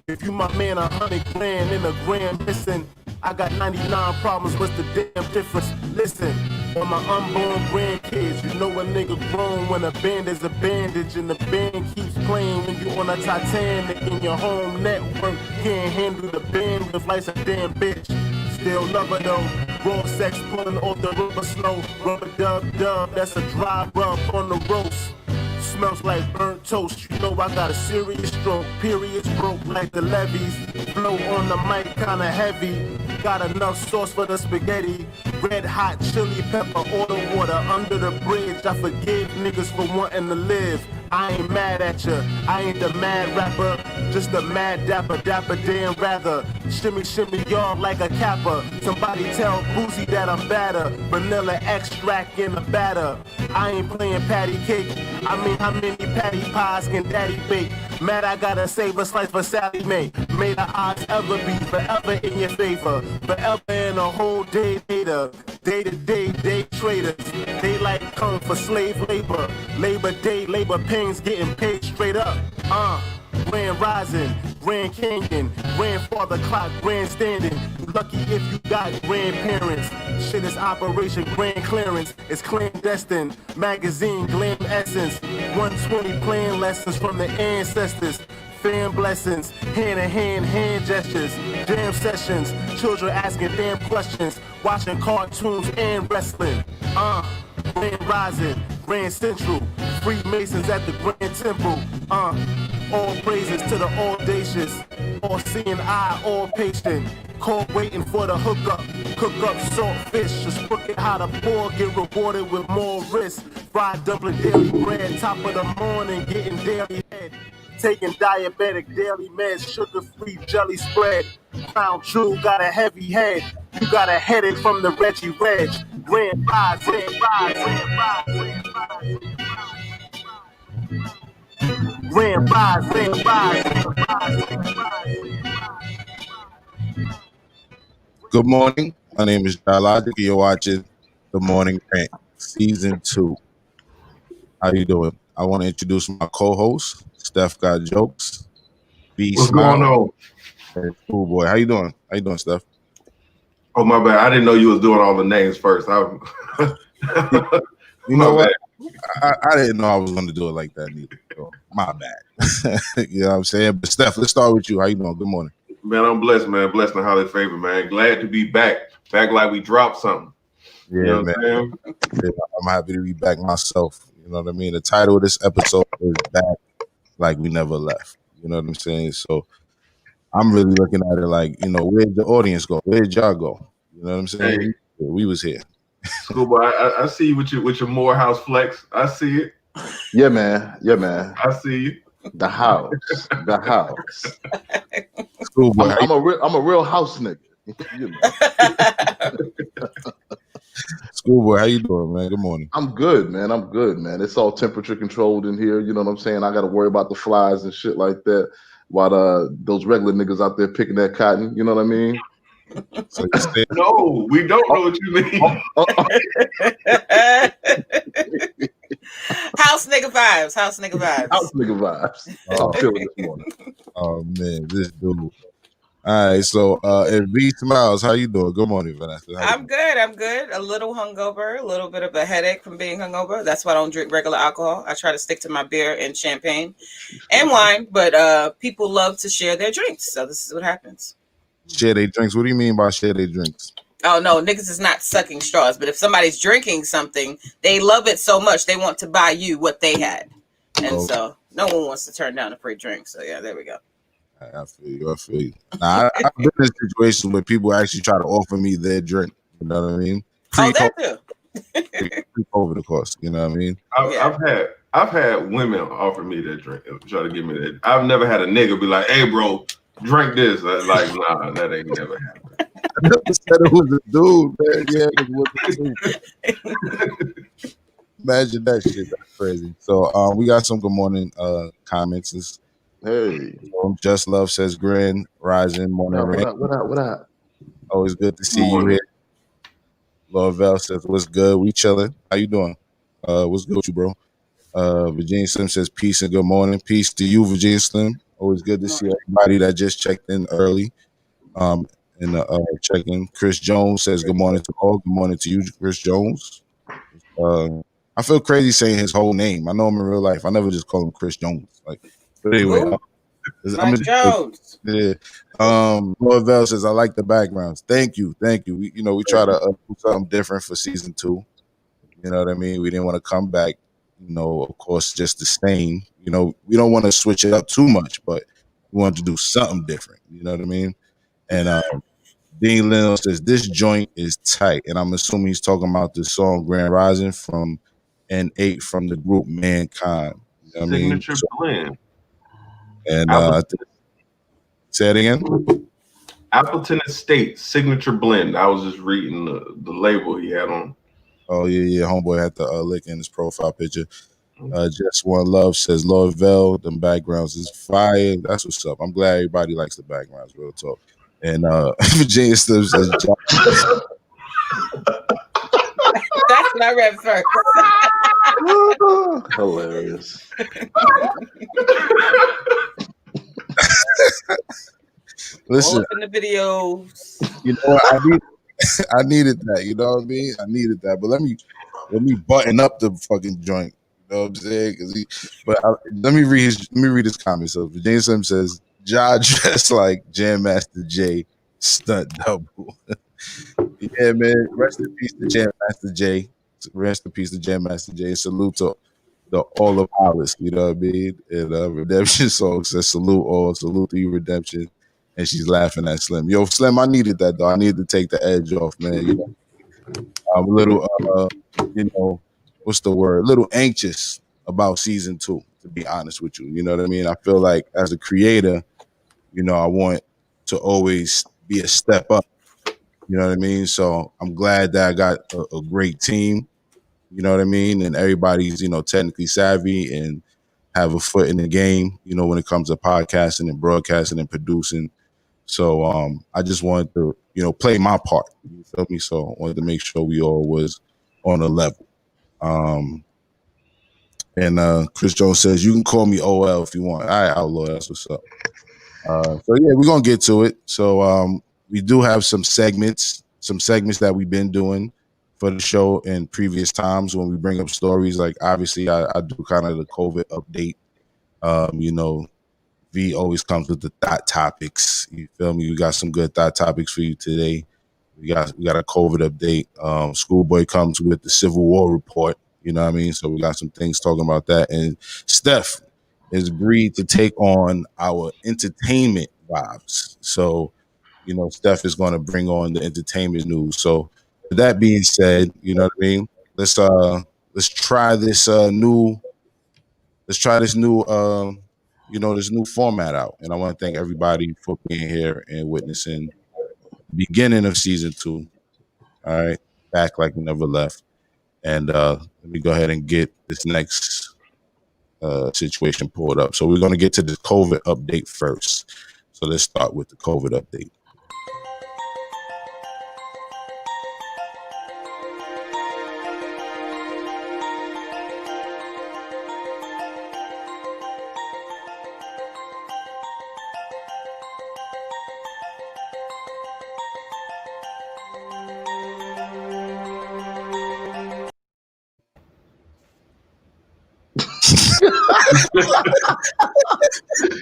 If you my man, 100 grand in a grand missing. I got 99 problems, what's the damn difference? Listen, on my unborn grandkids, you know a nigga grown when a band is a bandage and the band keeps playing when you on a Titanic in your home network. Can't handle the bandwidth life's a damn bitch. Still love her though, raw sex pulling off the rubber snow. Rubber dub, that's a dry rub on the roast. Smells like burnt toast, you know I got a serious stroke. Periods broke like the levees. Flow on the mic kinda heavy. Got enough sauce for the spaghetti. Red hot chili pepper, order water under the bridge. I forgive niggas for wanting to live. I ain't mad at ya, I ain't the mad rapper. Just a mad dapper damn rather. Shimmy y'all like a capper. Somebody tell Boozy that I'm badder. Vanilla extract in the batter. I ain't playing patty cake. I mean, how many patty pies can daddy bake? Mad I gotta save a slice for Sally Mae. May the odds ever be forever in your favor. Forever in a whole day later. Day to day traders. Daylight come for slave labor. Labor Day, labor pains getting paid straight up. Grand Rising, Grand Canyon, grandfather clock, grandstanding. Lucky if you got grandparents. Shit is Operation Grand Clearance. It's clandestine. Magazine, glam essence. 120 playing lessons from the ancestors. Fan blessings, hand gestures, jam sessions, children asking damn questions, watching cartoons and wrestling. Grand Rising, Grand Central, Freemasons at the Grand Temple. All praises to the audacious, all seeing eye, all patient. Call waiting for the hookup, cook up salt fish, just look at how the poor get rewarded with more risk. Fried dumpling, daily bread, top of the morning, getting daily head. Taking diabetic daily meds, sugar-free jelly spread. Crown Jewel got a heavy head. You got a headache from the Reggie Reg. Grand Rise, Grand Rise, Grand Rise, Grand Rise. Grand Rise, Grand Rise, Grand Rise, Grand Rise. Good morning. My name is JahLogic. You're watching The Morning Rant, Season 2. How you doing? I want to introduce my co-host, StepGotJokes. What's going on? Hey, cool boy. How you doing? How you doing, Steph? Oh, my bad. I didn't know you was doing all the names first. You know what? I didn't know I was going to do it like that either. So, my bad. You know what I'm saying? But Steph, let's start with you. How you doing? Good morning. Man, I'm blessed, man. Blessed and highly favored, man. Glad to be back. Back like we dropped something. Yeah, you know man. I'm happy to be back myself. You know what I mean? The title of this episode is Back Like We Never Left. You know what I'm saying? So I'm really looking at it like, you know, where'd the audience go? Where'd y'all go? You know what I'm saying? Hey. We was here. Schoolboy, I see you with your Morehouse flex. I see it. Yeah, man. Yeah, man. I see you. The house. The house. Schoolboy, I'm a real house nigga. You know. Schoolboy, how you doing, man? Good morning. I'm good, man. I'm good, man. It's all temperature controlled in here. You know what I'm saying? I got to worry about the flies and shit like that while those regular niggas out there picking that cotton. You know what I mean? So no, we don't know what you mean. House nigga vibes. House nigga vibes. House nigga vibes. I'm feeling this morning. Oh man, this dude. All right, so and VeeSmilez, how you doing? Good morning, Vanessa. I'm good. I'm good. A little hungover, a little bit of a headache from being hungover. That's why I don't drink regular alcohol. I try to stick to my beer and champagne and wine, but people love to share their drinks, so this is what happens. Share their drinks. What do you mean by share their drinks? Oh no, niggas is not sucking straws. But if somebody's drinking something, they love it so much they want to buy you what they had, and so no one wants to turn down a free drink. So yeah, there we go. I feel you. Now, I've been in situations where people actually try to offer me their drink. You know what I mean? That too. Over the course. You know what I mean? I've had women offer me that drink, try to give me that. I've never had a nigga be like, "Hey, bro, drink this." Like, nah, that ain't never happened. I never said it was a dude, man. Yeah, it was a dude. Imagine that shit. That's crazy. So, we got some good morning comments. Hey, Just Love says, "Grand Rising morning rain." What up? Always good to see you here. Lavelle says, "What's good? We chilling. How you doing? What's good with you, bro?" Virginia Slim says, "Peace and good morning." Peace to you, Virginia Slim. Always good to see everybody that just checked in early. And check-in. Chris Jones says, "Good morning to all." Good morning to you, Chris Jones. I feel crazy saying his whole name. I know him in real life. I never just call him Chris Jones. But anyway, Jones. Yeah. Lavelle says, "I like the backgrounds." Thank you. We try to do something different for season 2. You know what I mean? We didn't want to come back, of course, just the same. We don't want to switch it up too much, but we want to do something different. You know what I mean? And Dean Leno says, "This joint is tight." And I'm assuming he's talking about the song Grand Rising from N8 from the group Mankind. You know what Signature blend. And say it again. Appleton Estate Signature Blend. I was just reading the label he had on. Oh yeah. Homeboy had the lick in his profile picture. Just One Love says, "Lavelle, them backgrounds is fire." That's what's up. I'm glad everybody likes the backgrounds. Real talk. And Virginia Slim says, "That's what I read first." Hilarious. Listen, all up in the videos. You know what? I needed that. You know what I mean? I needed that. But let me button up the fucking joint. You know what I'm saying? Let me read his comments. So Virginia Slim says, "Ja dressed like Jam Master Jay, stunt double." Yeah, man. Rest in peace to Jam Master Jay. Rest in peace to Jam Master Jay. Salute to all of Alice. You know what I mean? And Redemption Song says, "Salute all. Salute to you, Redemption." And she's laughing at Slim. Yo, Slim, I needed that though. I needed to take the edge off, man. I'm a little, what's the word? A little anxious about season 2, to be honest with you. You know what I mean? I feel like as a creator, I want to always be a step up. You know what I mean? So I'm glad that I got a great team. You know what I mean? And everybody's, technically savvy and have a foot in the game, when it comes to podcasting and broadcasting and producing. So I just wanted to, play my part. You feel me? So I wanted to make sure we all was on a level. And Chris Jones says, "You can call me OL if you want." All right, Outlaw, that's what's up. So yeah, we're gonna get to it. So we do have some segments that we've been doing for the show in previous times when we bring up stories. Like obviously I do kind of the COVID update. V always comes with the thought topics. You feel me? We got some good thought topics for you today. We got a COVID update. Schoolboy comes with the Civil War report. You know what I mean? So we got some things talking about that. And Steph has agreed to take on our entertainment vibes. So, Steph is going to bring on the entertainment news. So with that being said, you know what I mean? Let's try this new this new format out. And I want to thank everybody for being here and witnessing the beginning of season 2. All right. Back like we never left. And let me go ahead and get this next situation pulled up. So we're going to get to the COVID update first. So let's start with the COVID update.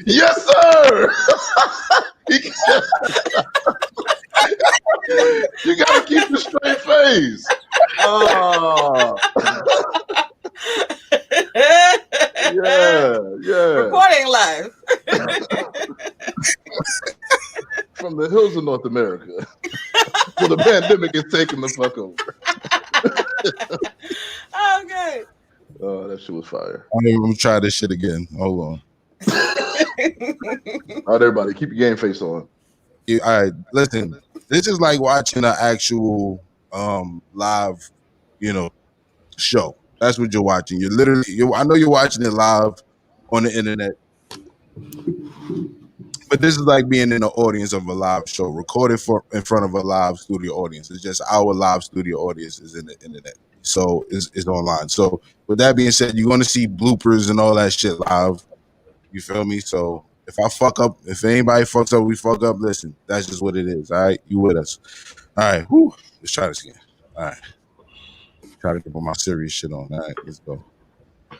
Yes, sir. You gotta keep a straight face. Oh, yeah. Reporting live from the hills of North America. Well, the pandemic is taking the fuck over. Oh, good. Oh, that shit was fire. I'm gonna try this shit again. Hold on. All right, everybody, keep your game face on. All right, listen. This is like watching an actual live, show. That's what you're watching. You're literally. I know you're watching it live on the internet, but this is like being in the audience of a live show, recorded in front of a live studio audience. It's just our live studio audience is in the internet, so it's online. So with that being said, you're going to see bloopers and all that shit live. You feel me? So if I fuck up, if anybody fucks up, we fuck up. Listen, that's just what it is. All right, you with us? All right, whew. Let's try this again. All right, try to get my serious shit on. All right, let's go.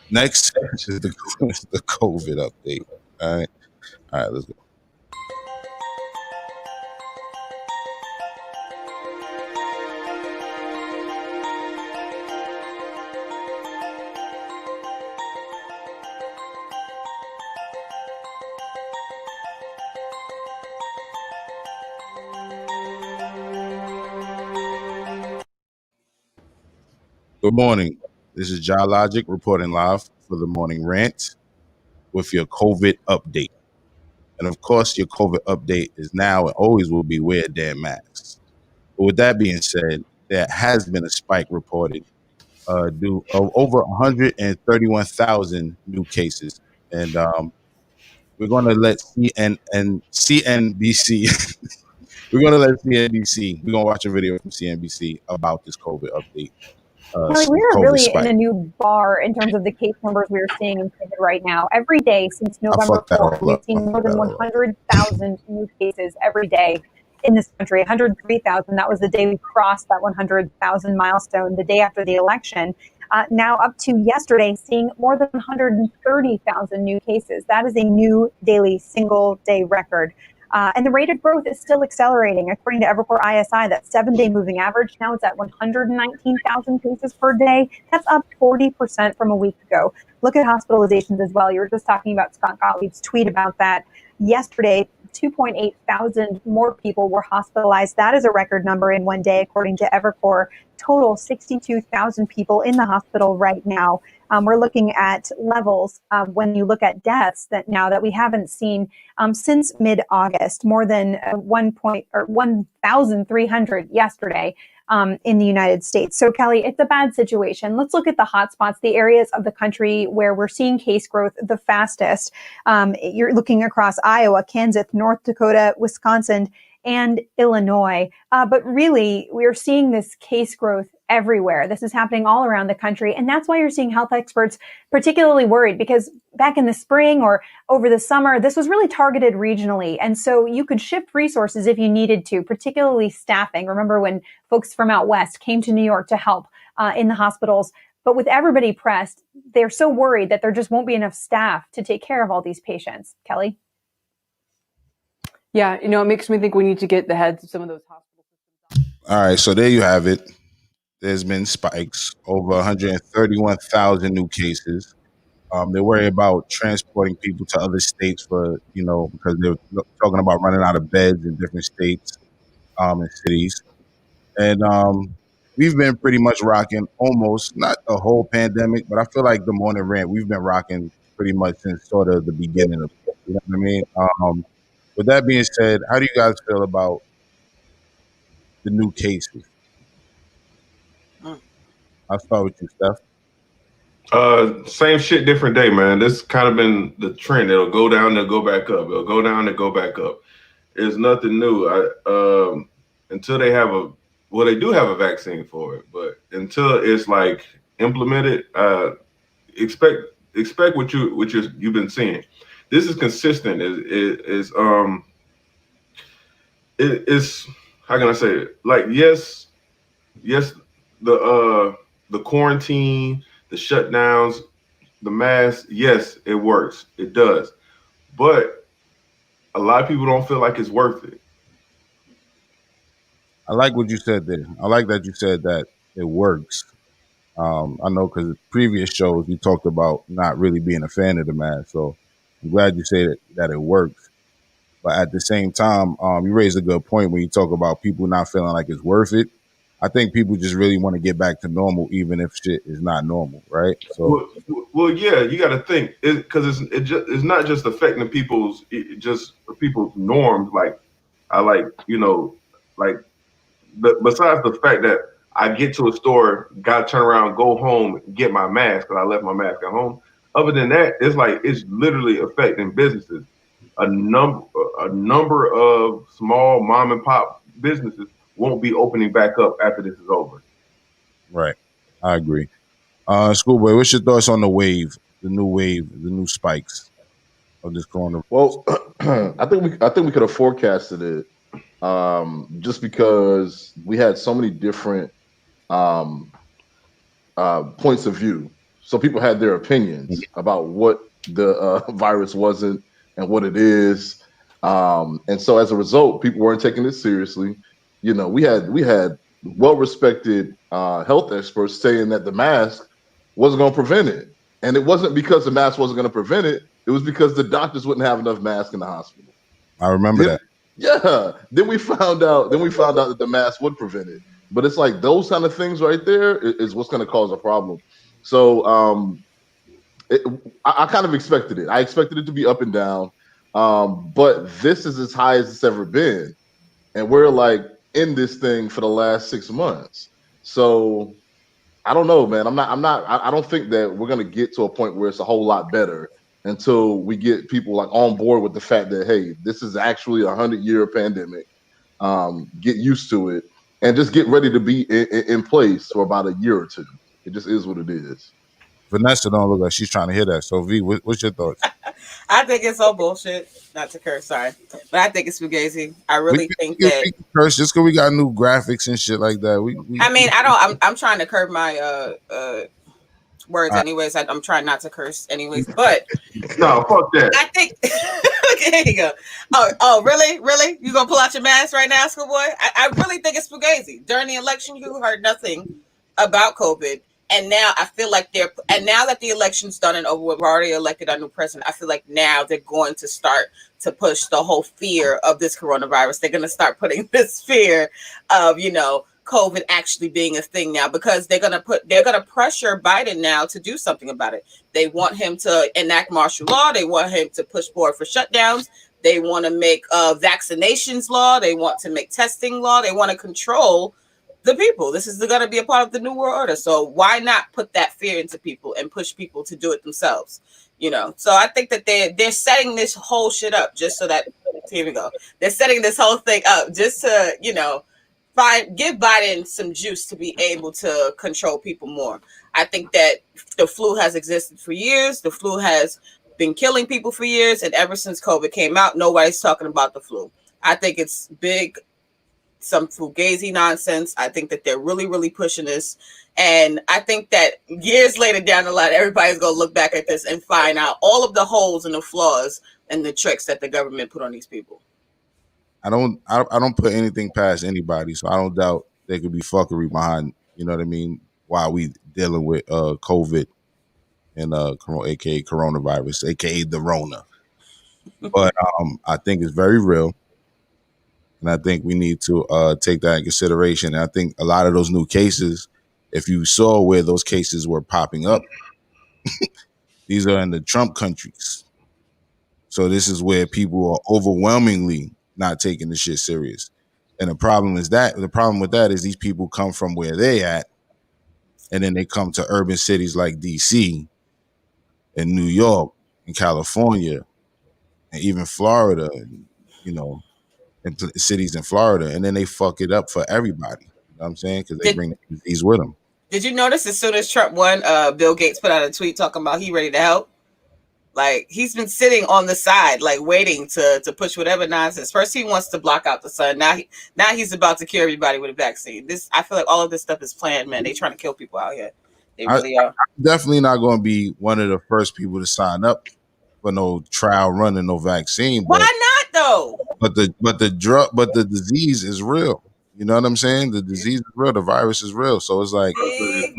Next is the COVID update. All right, let's go. Good morning. This is JahLogic reporting live for the morning rant with your COVID update. And of course, your COVID update is now and always will be wear damn masks. But with that being said, there has been a spike reported due of over 131,000 new cases. And we're going to let CNBC, we're going to watch a video from CNBC about this COVID update. Kelly, we are really in a new bar in terms of the case numbers we are seeing in COVID right now. Every day since November 4th, we've seen more than 100,000 new cases every day in this country. 103,000. That was the day we crossed that 100,000 milestone, the day after the election. Now up to yesterday, seeing more than 130,000 new cases. That is a new daily single day record. And the rate of growth is still accelerating. According to Evercore ISI, that 7-day moving average, now it's at 119,000 cases per day. That's up 40% from a week ago. Look at hospitalizations as well. You were just talking about Scott Gottlieb's tweet about that. Yesterday, 2.8 thousand more people were hospitalized. That is a record number in one day, according to Evercore. Total 62,000 people in the hospital right now. We're looking at levels when you look at deaths that we haven't seen since mid-August, more than 1,300 yesterday in the United States. So, Kelly, it's a bad situation. Let's look at the hotspots, the areas of the country where we're seeing case growth the fastest. You're looking across Iowa, Kansas, North Dakota, Wisconsin, and Illinois. But really, we're seeing this case growth everywhere. This is happening all around the country. And that's why you're seeing health experts particularly worried, because back in the spring or over the summer, this was really targeted regionally. And so you could shift resources if you needed to, particularly staffing. Remember when folks from out west came to New York to help in the hospitals. But with everybody pressed, they're so worried that there just won't be enough staff to take care of all these patients. Kelly? Yeah, it makes me think we need to get the heads of some of those hospital systems. All right, so there you have it. There's been spikes, over 131,000 new cases. They worry about transporting people to other states because they're talking about running out of beds in different states and cities. And we've been pretty much rocking almost, not the whole pandemic, but I feel like the morning rant, we've been rocking pretty much since sort of the beginning of it. You know what I mean? With that being said, how do you guys feel about the new cases? I'll start with you, Steph. Same shit, different day, man. This kind of been the trend. It'll go down, they'll go back up. It'll go down, they'll go back up. It's nothing new. Until they have they do have a vaccine for it, but until it's like implemented, expect what you've been seeing. This is consistent. It's how can I say it? Like yes, the quarantine, the shutdowns, the masks, yes, it works. It does. But a lot of people don't feel like it's worth it. I like what you said there. I like that you said that it works. I know because previous shows you talked about not really being a fan of the mask, so I'm glad you say that it works. But at the same time, you raised a good point when you talk about people not feeling like it's worth it. I think people just really want to get back to normal, even if shit is not normal, right? So, well, yeah, you got to think because it's not just affecting people's norms. Like I like like besides the fact that I get to a store, got to turn around, go home, get my mask because I left my mask at home. Other than that, it's literally affecting businesses. A number of small mom and pop businesses won't be opening back up after this is over. Right, I agree. Schoolboy, what's your thoughts on the new spikes of this coronavirus? Well, I think we could have forecasted it, just because we had so many different points of view. So people had their opinions about what the virus wasn't and what it is, and so as a result, people weren't taking it seriously. We had well-respected health experts saying that the mask wasn't going to prevent it, and it wasn't because the mask wasn't going to prevent it. It was because the doctors wouldn't have enough masks in the hospital. I remember that. Yeah. Then we found out that the mask would prevent it. But it's like those kind of things right there is what's going to cause a problem. So I kind of expected it. I expected it to be up and down. But this is as high as it's ever been. And we're like in this thing for the last 6 months. So I don't know, man. I don't think that we're going to get to a point where it's a whole lot better until we get people like on board with the fact that, hey, this is actually a 100-year pandemic. Get used to it and just get ready to be in place for about a year or two. It just is what it is. Vanessa don't look like she's trying to hear that. So V, what's your thoughts? I think it's all bullshit. Not to curse, sorry, but I think it's fugazi. I really think that we can curse just because we got new graphics and shit like that. I mean, I don't. I'm trying to curb my words, anyways. I'm trying not to curse, anyways. But no, fuck that. I think. There you go. Oh, really? You gonna pull out your mask right now, schoolboy? I really think it's fugazi. During the election, you heard nothing about COVID. And now I feel like now that the election's done and over, we've already elected our new president. I feel like now they're going to start to push the whole fear of this coronavirus. They're going to start putting this fear of, COVID actually being a thing now, because they're going to pressure Biden now to do something about it. They want him to enact martial law. They want him to push forward for shutdowns. They want to make vaccinations law. They want to make testing law. They want to control the people. This is going to be a part of the new world order. So why not put that fear into people and push people to do it themselves? So I think that they're setting this whole shit up just so that, here we go. They're setting this whole thing up just to, give Biden some juice to be able to control people more. I think that the flu has existed for years. The flu has been killing people for years. And ever since COVID came out, nobody's talking about the flu. I think it's big, some fugazi nonsense. I think that they're really, really pushing this. And I think that years later down the line, everybody's going to look back at this and find out all of the holes and the flaws and the tricks that the government put on these people. I don't put anything past anybody, so I don't doubt there could be fuckery behind, you know what I mean, while we dealing with COVID and aka coronavirus, aka the Rona. But I think it's very real. And I think we need to take that in consideration. And I think a lot of those new cases, if you saw where those cases were popping up, these are in the Trump countries. So this is where people are overwhelmingly not taking the shit serious. And the problem with that is these people come from where they at, and then they come to urban cities like DC and New York and California and even Florida, and cities in Florida, and then they fuck it up for everybody. You know what I'm saying? Because they bring the disease with them. Did you notice as soon as Trump won, Bill Gates put out a tweet talking about he ready to help? Like, he's been sitting on the side, like waiting to push whatever nonsense. First, he wants to block out the sun. Now he's about to cure everybody with a vaccine. I feel like all of this stuff is planned, man. They trying to kill people out here. They really are. I'm definitely not going to be one of the first people to sign up for no trial run and no vaccine. Why not though? But the disease is real. You know what I'm saying? The disease is real. The virus is real. So it's like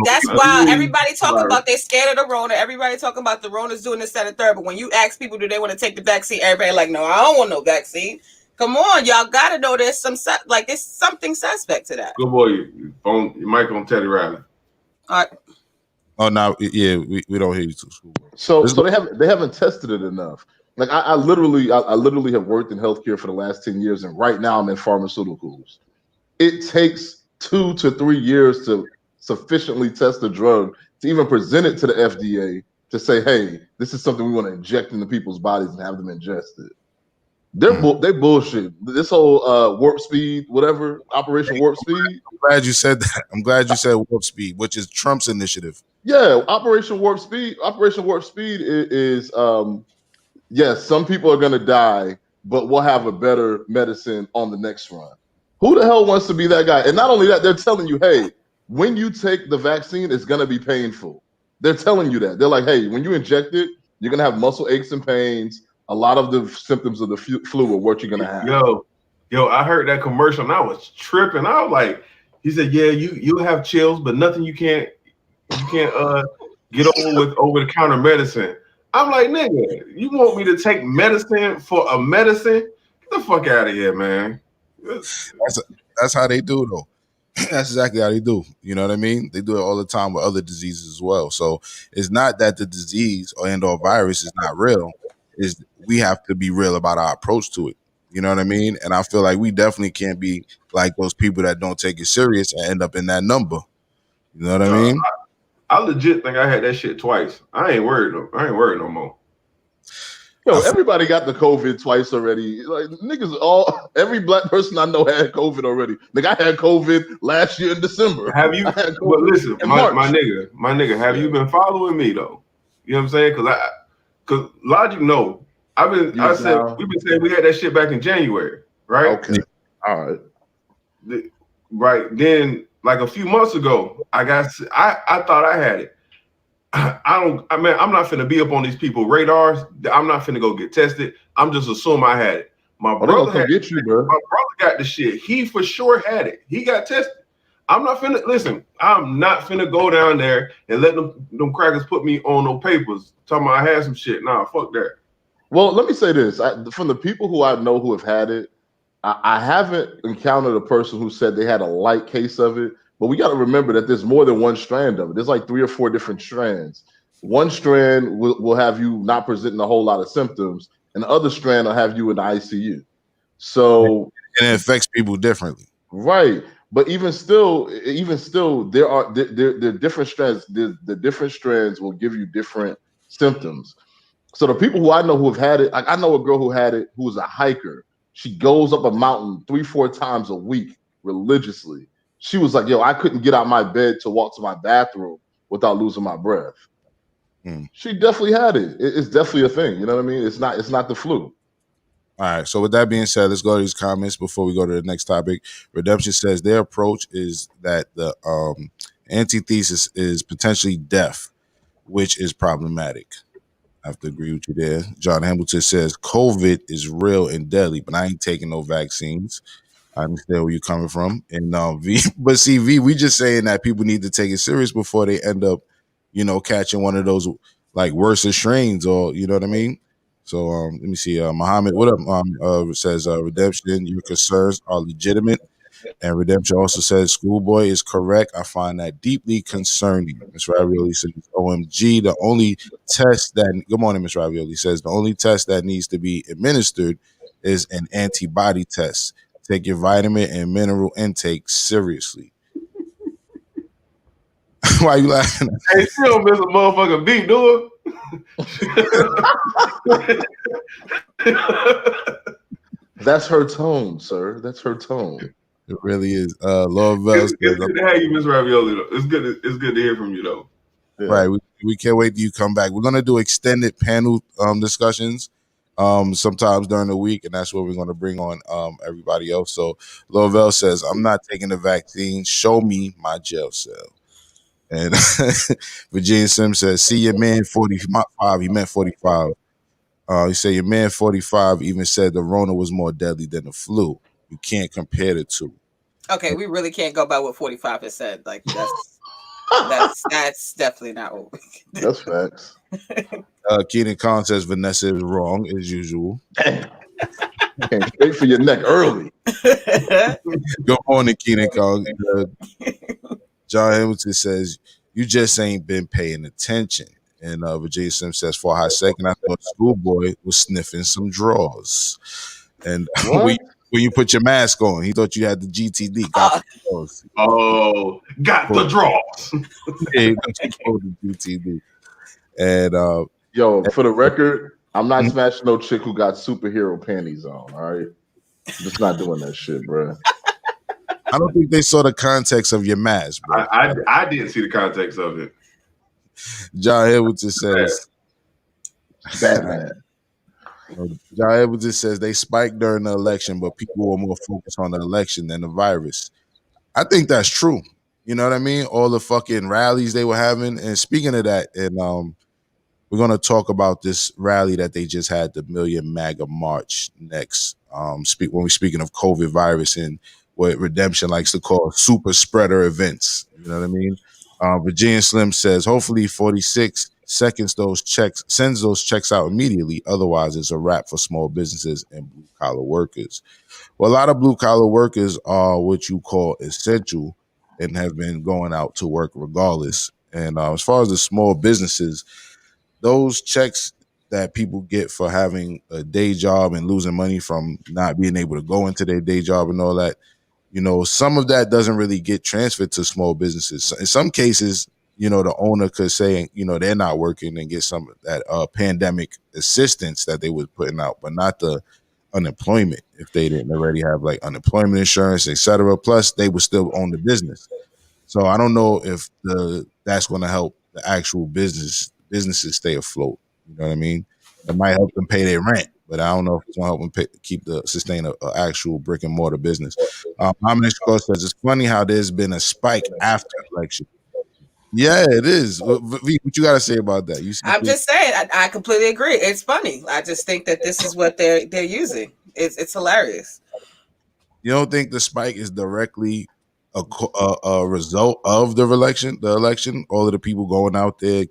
that's why everybody talking about they scared of the Rona. Everybody talking about the Rona's doing this, that, and third. But when you ask people, do they want to take the vaccine? Everybody like, no, I don't want no vaccine. Come on, y'all got to know there's something suspect to that. Good boy, your mic on Teddy Riley. All right. Oh no, yeah, we don't hear you too, schoolboy. So they haven't tested it enough. Like I literally have worked in healthcare for the last 10 years, and right now I'm in pharmaceuticals. It takes 2 to 3 years to sufficiently test a drug to even present it to the FDA to say, hey, this is something we want to inject into people's bodies and have them ingest it. They bullshit. This whole warp speed, whatever, Operation Warp Speed. I'm glad you said that. I'm glad you said Warp Speed, which is Trump's initiative. Yeah, Operation Warp Speed. Operation Warp Speed is yes, some people are gonna die, but we'll have a better medicine on the next run. Who the hell wants to be that guy? And not only that, they're telling you, hey, when you take the vaccine, it's gonna be painful. They're telling you that. They're like, hey, when you inject it, you're gonna have muscle aches and pains. A lot of the symptoms of the flu are what you're gonna have. Yo, I heard that commercial and I was tripping. I was like, he said, yeah, you'll have chills, but nothing you can't get over with over-the-counter medicine. I'm like, nigga, you want me to take medicine for a medicine? Get the fuck out of here, man. That's how they do, though. That's exactly how they do. You know what I mean? They do it all the time with other diseases as well. So it's not that the disease or virus is not real. Is we have to be real about our approach to it. You know what I mean? And I feel like we definitely can't be like those people that don't take it serious and end up in that number. You know what I mean? I legit think I had that shit twice. I ain't worried no more. Yo, everybody got the COVID twice already. Like niggas, every black person I know had COVID already. Like I had COVID last year in December. Have you? But listen, my nigga, have you been following me though? You know what I'm saying? Because Logic, no. We've been saying we had that shit back in January, right? Okay, all right. Right then, like a few months ago, I thought I had it. I'm not finna be up on these people's radars. I'm not finna go get tested. I'm just assuming I had it. My brother got the shit. He for sure had it. He got tested. I'm not finna go down there and let them crackers put me on no papers talking about I had some shit. Nah, fuck that. Well, let me say this. From the people who I know who have had it, I haven't encountered a person who said they had a light case of it. But we got to remember that there's more than one strand of it. There's like 3 or 4 different strands. One strand will have you not presenting a whole lot of symptoms, and the other strand will have you in the ICU. So and it affects people differently, right? But even still, there are different strands. The different strands will give you different symptoms. So the people who I know who have had it, like I know a girl who had it who was a hiker. She goes up a mountain 3-4 times a week religiously. She was like, yo, I couldn't get out my bed to walk to my bathroom without losing my breath. She definitely had it. It's definitely a thing. You know what I mean? It's not the flu. All right. So with that being said, let's go to these comments before we go to the next topic. Redemption says their approach is that the antithesis is potentially death, which is problematic. I have to agree with you there. John Hamilton says COVID is real and deadly, but I ain't taking no vaccines. I understand where you're coming from. And but see, we just saying that people need to take it serious before they end up, catching one of those like worse strains, or you know what I mean? So let me see. Muhammad, what up? Says Redemption, your concerns are legitimate. And Redemption also says Schoolboy is correct. I find that deeply concerning. Ms. Ravioli says, OMG, the only test that, good morning, Ms. Ravioli says, the only test that needs to be administered is an antibody test. Take your vitamin and mineral intake seriously. Why you laughing? Hey, she don't miss a motherfucking beat, do it? That's her tone, sir. That's her tone. It really is. Lord Vels. It's good to have you, Miss Ravioli, though. It's good to hear from you, though. Yeah. Right. We can't wait till you come back. We're gonna do extended panel discussions sometimes during the week, and that's where we're gonna bring on everybody else. So Lovell says, I'm not taking the vaccine. Show me my jail cell. And Virginia Sims says, see your man 45. He meant 45. He said your man 45 even said the Rona was more deadly than the flu. You can't compare the two. Okay, we really can't go by what 45 has said. Like that's definitely not what we can do. That's facts. Keenan Khan says Vanessa is wrong as usual. Damn. Came straight for your neck early. Good morning, Keenan Khan. John Hamilton says you just ain't been paying attention. And Virginia Sim says, for a hot second, I thought Schoolboy was sniffing some drawers. And when you put your mask on, he thought you had the GTD. Got the drawers. Oh, got the draws. Yeah, you the GTD. And yo, for the record, I'm not smashing no chick who got superhero panties on. All right, I'm just not doing that shit, bro. I don't think they saw the context of your mask, bro. I didn't see the context of it. John Hamilton says, Batman. John Hamilton says they spiked during the election, but people were more focused on the election than the virus. I think that's true. You know what I mean? All the fucking rallies they were having. And speaking of that, and we're going to talk about this rally that they just had, the Million MAGA March next. When we're speaking of COVID virus and what Redemption likes to call super spreader events. You know what I mean? Virginia Slim says, hopefully 46 seconds sends those checks out immediately. Otherwise, it's a wrap for small businesses and blue collar workers. Well, a lot of blue collar workers are what you call essential and have been going out to work regardless. And as far as the small businesses, those checks that people get for having a day job and losing money from not being able to go into their day job and all that, you know, some of that doesn't really get transferred to small businesses. In some cases, you know, the owner could say, you know, they're not working and get some of that pandemic assistance that they was putting out, but not the unemployment if they didn't already have like unemployment insurance, etc. Plus, they would still own the business. So I don't know if that's going to help the actual businesses stay afloat. You know what I mean? It might help them pay their rent, but I don't know if it's going to help them sustain an actual brick and mortar business. Dominic Scott says it's funny how there's been a spike after election. Yeah, it is. What you got to say about that? I'm just saying, I completely agree. It's funny. I just think that this is what they're using. It's hilarious. You don't think the spike is directly a result of the election? All of the people going out there.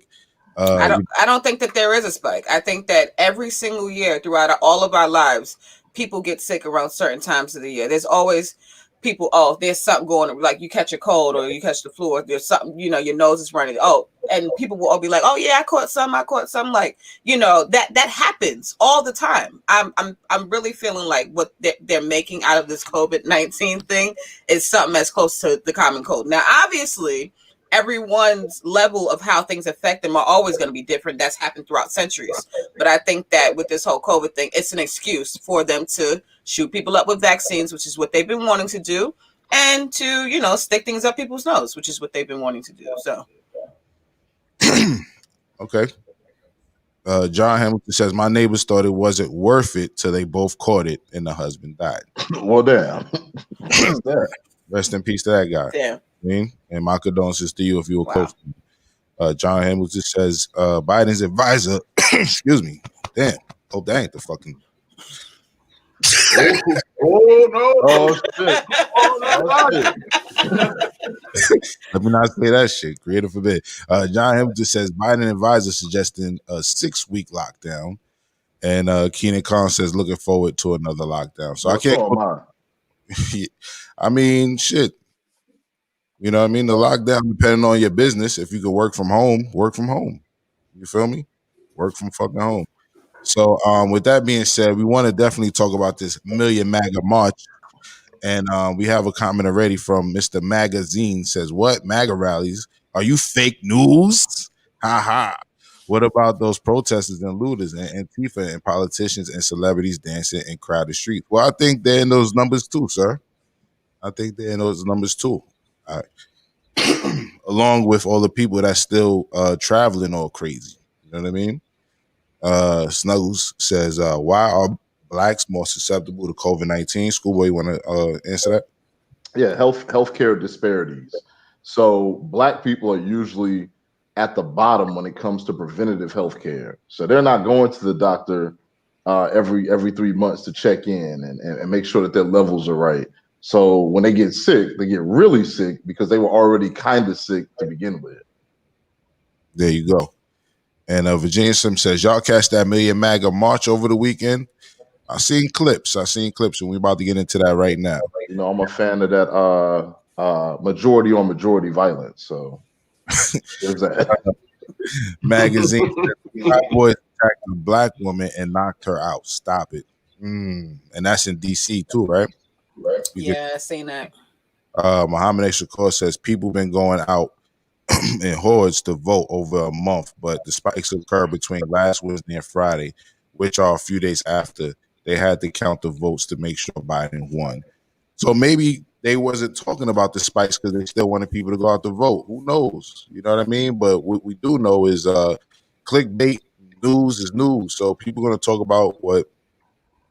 I don't think that there is a spike. I think that every single year throughout all of our lives, people get sick around certain times of the year. There's always people, oh, there's something going on, like you catch a cold or you catch the flu, or there's something, you know, your nose is running. Oh, and people will all be like, oh yeah, I caught some. Like, you know, that happens all the time. I'm really feeling like what they're making out of this COVID-19 thing is something as close to the common cold. Now, obviously, everyone's level of how things affect them are always going to be different. That's happened throughout centuries. But I think that with this whole COVID thing, it's an excuse for them to shoot people up with vaccines, which is what they've been wanting to do, and to, you know, stick things up people's nose, which is what they've been wanting to do. So, okay. John Hamilton says, my neighbors thought it wasn't worth it till they both caught it and the husband died. Well, damn. Rest in peace to that guy. Damn. And my condolences to you if you were close to me. John Hamilton says, Biden's advisor, excuse me, damn, hope that ain't the fucking. Oh no! Oh shit! Oh, Let me not say that shit. Creator forbid. John Hamilton says Biden advisor suggesting a 6-week lockdown, and Keenan Khan says looking forward to another lockdown. So I can't. I mean, shit. You know what I mean? The lockdown, depending on your business, if you could work from home, work from home. You feel me? Work from fucking home. So with that being said, we want to definitely talk about this Million MAGA March. And we have a comment already from Mr. Magazine. Says, what? MAGA rallies? Are you fake news? Ha ha. What about those protesters and looters and Antifa and politicians and celebrities dancing in crowded streets? Well, I think they're in those numbers too, sir. I think they're in those numbers too. Along with all the people that's still traveling all crazy. You know what I mean? Snuggles says, why are blacks more susceptible to COVID-19? Schoolboy, you want to answer that? Yeah, healthcare disparities. So black people are usually at the bottom when it comes to preventative healthcare. So they're not going to the doctor every 3 months to check in and make sure that their levels are right. So when they get sick, they get really sick because they were already kind of sick to begin with. There you go. And Virginia Sim says, y'all catch that Million MAGA march over the weekend? I seen clips, and we're about to get into that right now. You know, I'm a fan of that majority on majority violence. So there's that. Magazine, Black boys attacked a black woman and knocked her out. Stop it. And that's in DC too, right? Yeah, I seen that. Muhammad A. Shakur says people been going out in hordes to vote over a month, but the spikes occurred between last Wednesday and Friday, which are a few days after they had to count the votes to make sure Biden won. So maybe they wasn't talking about the spikes because they still wanted people to go out to vote. Who knows? You know what I mean? But what we do know is clickbait news is news. So people are going to talk about what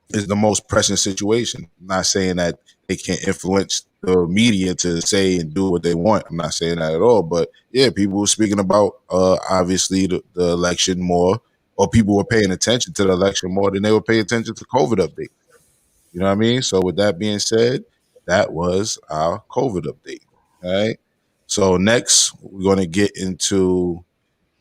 is the most pressing situation. I'm not saying that they can't influence the media to say and do what they want. I'm not saying that at all. But yeah, people were speaking about obviously the election more, or people were paying attention to the election more than they were paying attention to COVID update. You know what I mean? So with that being said, that was our COVID update. All right. So next, we're going to get into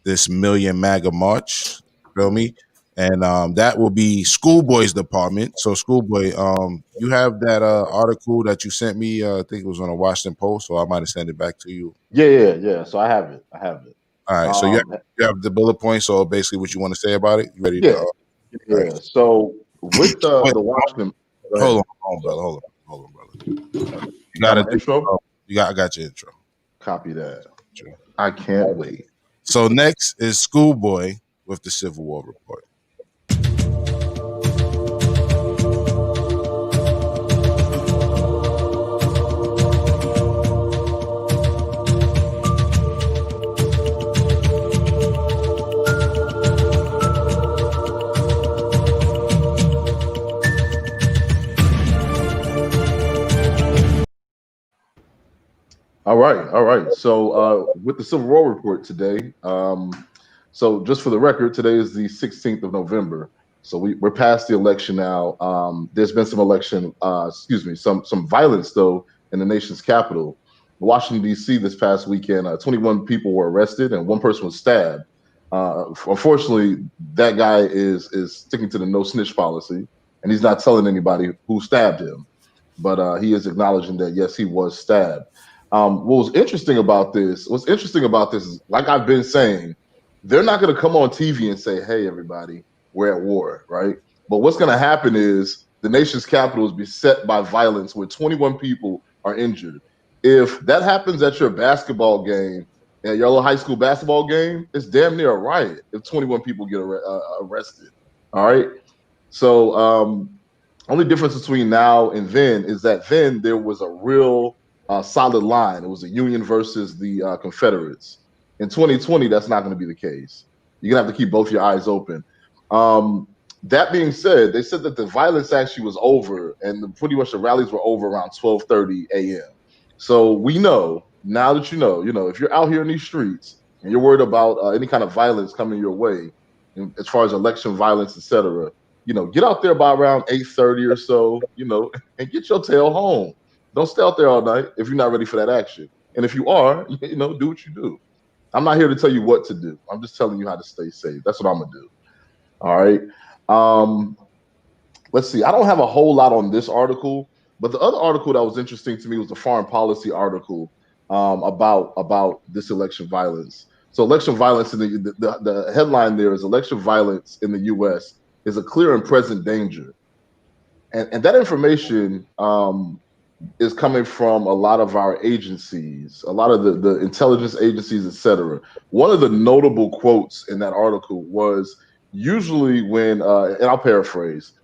this Million MAGA march. Feel me? And that will be Schoolboy's department. So Schoolboy, you have that article that you sent me. I think it was on a Washington Post, so I might have sent it back to you. Yeah. So I have it. All right. So you have the bullet points. So basically, what you want to say about it? You ready? Yeah. Right. So with the Washington. Hold on, brother. You got an intro? I got your intro. Copy that. I can't wait. So next is Schoolboy with the Civil War report. All right. So with the Civil War report today, so just for the record, today is the 16th of November. So we're past the election now. There's been some some violence though in the nation's capital, Washington D.C. this past weekend. 21 people were arrested and one person was stabbed. Unfortunately, that guy is sticking to the no snitch policy, and he's not telling anybody who stabbed him. But he is acknowledging that yes, he was stabbed. What's interesting about this is, like I've been saying, they're not going to come on TV and say, hey, everybody, we're at war, right? But what's going to happen is the nation's capital is beset by violence where 21 people are injured. If that happens at your basketball game, at your little high school basketball game, it's damn near a riot if 21 people get arrested, all right? So only difference between now and then is that then there was a real solid line. It was the Union versus the Confederates. In 2020, that's not going to be the case. You're going to have to keep both your eyes open. That being said, they said that the violence actually was over and pretty much the rallies were over around 12:30 a.m. So we know, now that you know, if you're out here in these streets and you're worried about any kind of violence coming your way, as far as election violence, etc., get out there by around 8:30 or so, and get your tail home. Don't stay out there all night if you're not ready for that action. And if you are, do what you do. I'm not here to tell you what to do. I'm just telling you how to stay safe. That's what I'm going to do. All right. Let's see. I don't have a whole lot on this article, but the other article that was interesting to me was the foreign policy article about this election violence. So election violence, in the headline there is election violence in the U.S. is a clear and present danger. And that information is coming from a lot of our agencies, a lot of the intelligence agencies, et cetera. One of the notable quotes in that article was usually when, and I'll paraphrase,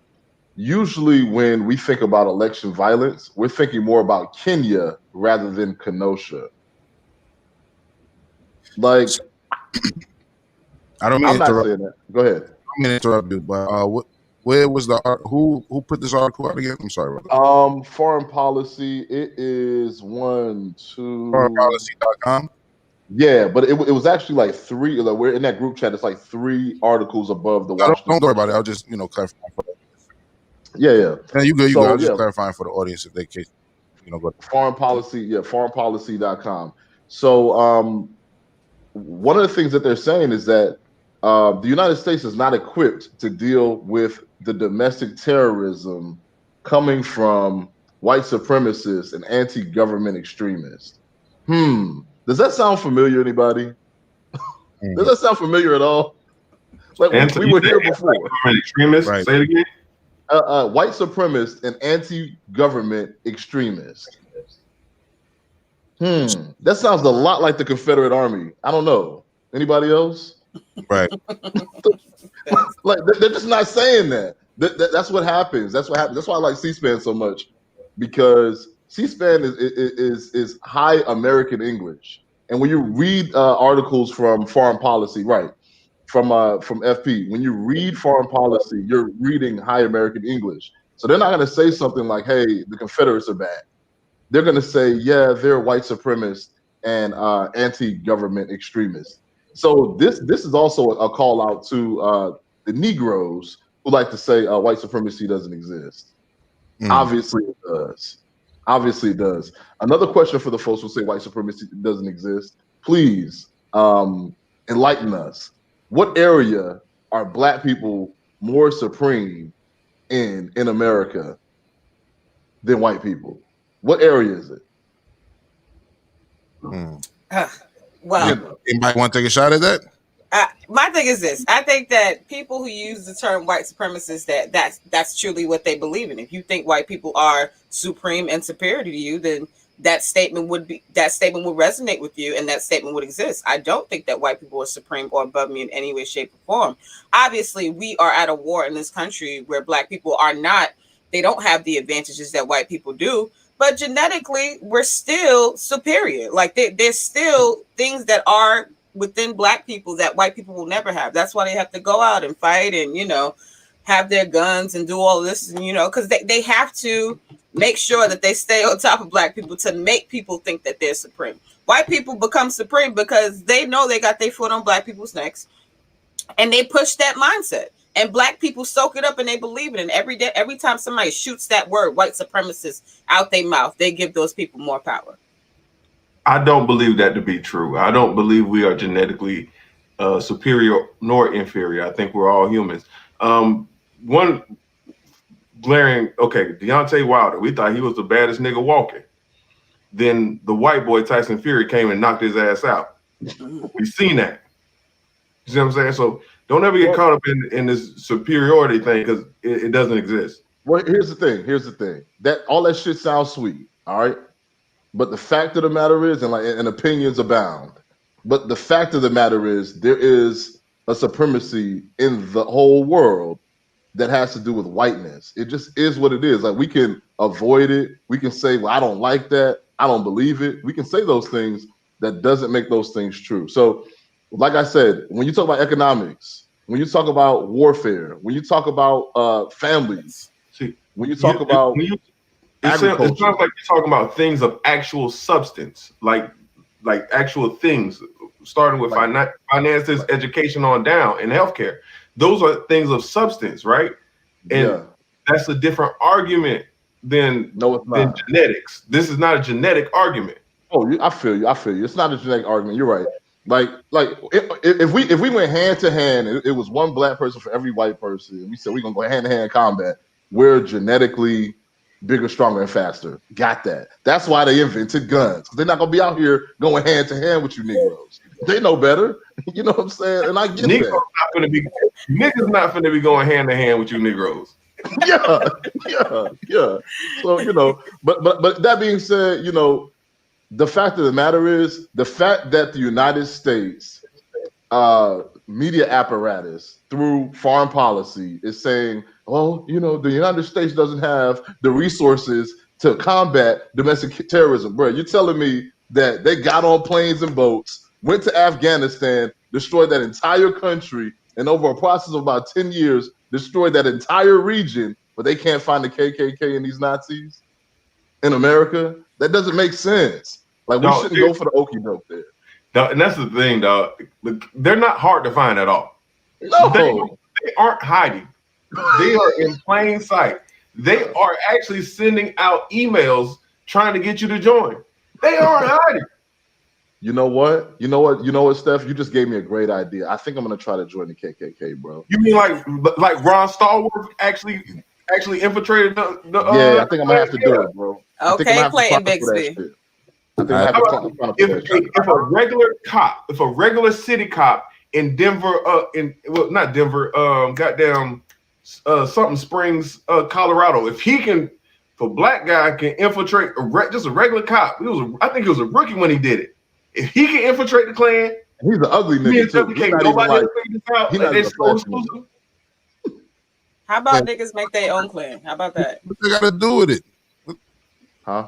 usually when we think about election violence, we're thinking more about Kenya rather than Kenosha. Like, I don't mean I'm not saying that. Go ahead. I'm going to interrupt you, but where was who put this article out again? I'm sorry, brother. Foreign policy. It is foreignpolicy.com. Yeah, but it was actually like three. Like we're in that group chat. It's like 3 articles above the Washington. Don't worry about it. I'll just clarify. Yeah. You good? I'll just clarifying for the audience if they case. go foreign policy, foreignpolicy.com. So one of the things that they're saying is that the United States is not equipped to deal with the domestic terrorism coming from white supremacists and anti-government extremists. Does that sound familiar, anybody? Does that sound familiar at all? Like we were here before. Extremists, right. Say it again. White supremacist and anti-government extremist. That sounds a lot like the Confederate Army. I don't know. Anybody else? Right. Like they're just not saying that. That's what happens. That's what happens. That's why I like C-SPAN so much, because C-SPAN is high American English. And when you read articles from Foreign Policy, right, from FP, when you read Foreign Policy, you're reading high American English. So they're not going to say something like, "Hey, the Confederates are bad." They're going to say, "Yeah, they're white supremacists and anti-government extremists." So this is also a call out to the Negroes who like to say white supremacy doesn't exist. Obviously it does. Obviously it does. Another question for the folks who say white supremacy doesn't exist. Please enlighten us. What area are Black people more supreme in America than white people? What area is it? Well, anybody want to take a shot at that? My thing is this: I think that people who use the term white supremacist, that's truly what they believe in. If you think white people are supreme and superior to you, then that statement would resonate with you, and that statement would exist. I don't think that white people are supreme or above me in any way, shape, or form. Obviously, we are at a war in this country where Black people are not. They don't have the advantages that white people do. But genetically, we're still superior. Like there's still things that are within Black people that white people will never have. That's why they have to go out and fight and, have their guns and do all this, because they have to make sure that they stay on top of Black people to make people think that they're supreme. White people become supreme because they know they got their foot on Black people's necks and they push that mindset. And Black people soak it up and they believe it. And every time somebody shoots that word, white supremacist, out their mouth, they give those people more power. I don't believe that to be true. I don't believe we are genetically superior nor inferior. I think we're all humans. One glaring, Deontay Wilder, we thought he was the baddest nigga walking. Then the white boy Tyson Fury came and knocked his ass out. We've seen that. You see what I'm saying? So don't ever get caught up in this superiority thing, because it doesn't exist. Well, here's the thing. That all that shit sounds sweet, all right? But the fact of the matter is, and opinions abound, but the fact of the matter is there is a supremacy in the whole world that has to do with whiteness. It just is what it is. Like, we can avoid it. We can say, well, I don't like that. I don't believe it. We can say those things. That doesn't make those things true. So, like I said, when you talk about economics, when you talk about warfare, when you talk about families, when you talk about agriculture, it sounds like you're talking about things of actual substance, like actual things, starting with finances, education on down, and healthcare. Those are things of substance, right? And that's a different argument than genetics. This is not a genetic argument. Oh, I feel you. It's not a genetic argument. You're right. Like if we went hand to hand, it was one Black person for every white person, and we said we're gonna go hand to hand combat, we're genetically bigger, stronger, and faster. Got that. That's why they invented guns. They're not gonna be out here going hand to hand with you Negroes. They know better. You know what I'm saying? And I get niggas that. Niggas not finna be going hand to hand with you Negroes. Yeah. So, but that being said, the fact of the matter is, the fact that the United States media apparatus through foreign policy is saying, the United States doesn't have the resources to combat domestic terrorism. Bro, you're telling me that they got on planes and boats, went to Afghanistan, destroyed that entire country, and over a process of about 10 years, destroyed that entire region, but they can't find the KKK and these Nazis in America? That doesn't make sense. Like, we shouldn't go for the okie doke there. And that's the thing, dog. They're not hard to find at all. No. They aren't hiding. They are in plain sight. They are actually sending out emails trying to get you to join. They aren't hiding. You know what, Steph? You just gave me a great idea. I think I'm gonna try to join the KKK, bro. You mean like Ron Stallworth actually infiltrated the yeah, I think I'm gonna have to do it, bro. Okay, Clayton Bixby. I think I'm gonna have to if a regular cop, if a regular city cop in Denver, not Denver, goddamn, something Springs, Colorado, if he can, if a black guy can infiltrate just a regular cop, I think he was a rookie when he did it. If he can infiltrate the Klan, he's an ugly nigga too. Nobody figure this out. Like they're so exclusive. How about niggas make their own Klan? How about that? What they got to do with it? Huh?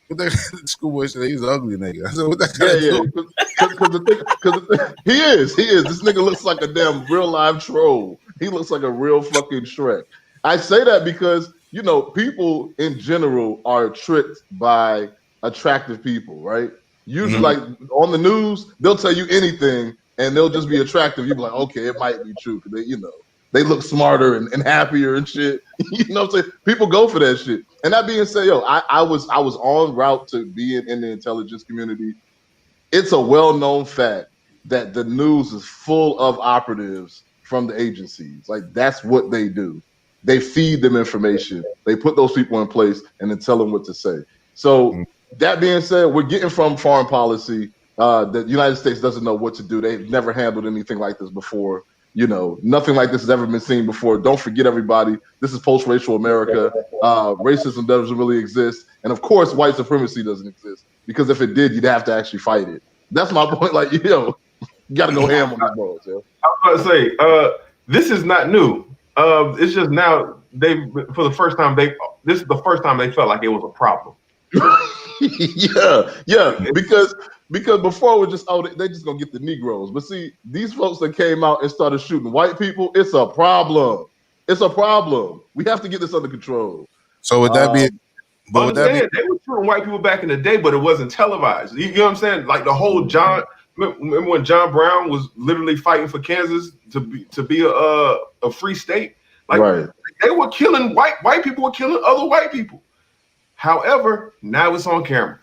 What they schoolboy said he's an ugly nigga. I said, what that got to do? Because he is. This nigga looks like a damn real live troll. He looks like a real fucking Shrek. I say that because people in general are tricked by attractive people, right? Usually, like on the news, they'll tell you anything and they'll just be attractive. You'll be like, okay, it might be true because they look smarter and happier and shit. You know what I'm saying? People go for that shit. And that being said, I was en route to being in the intelligence community. It's a well-known fact that the news is full of operatives from the agencies. Like, that's what they do. They feed them information. They put those people in place and then tell them what to say. So that being said, we're getting from foreign policy. The United States doesn't know what to do. They've never handled anything like this before. Nothing like this has ever been seen before. Don't forget, everybody, this is post-racial America. Racism doesn't really exist. And of course, white supremacy doesn't exist. Because if it did, you'd have to actually fight it. That's my point. Like, you got to go ham on these balls. Yo. I was about to say, this is not new. It's just now this is the first time they felt like it was a problem. yeah. Because before it was just, they just gonna get the Negroes. But see, these folks that came out and started shooting white people, it's a problem. It's a problem. We have to get this under control. So would that be? But they were shooting white people back in the day, but it wasn't televised. You know what I'm saying? Like the whole remember when John Brown was literally fighting for Kansas to be a free state? Like right. They were killing white people were killing other white people. However, now it's on camera.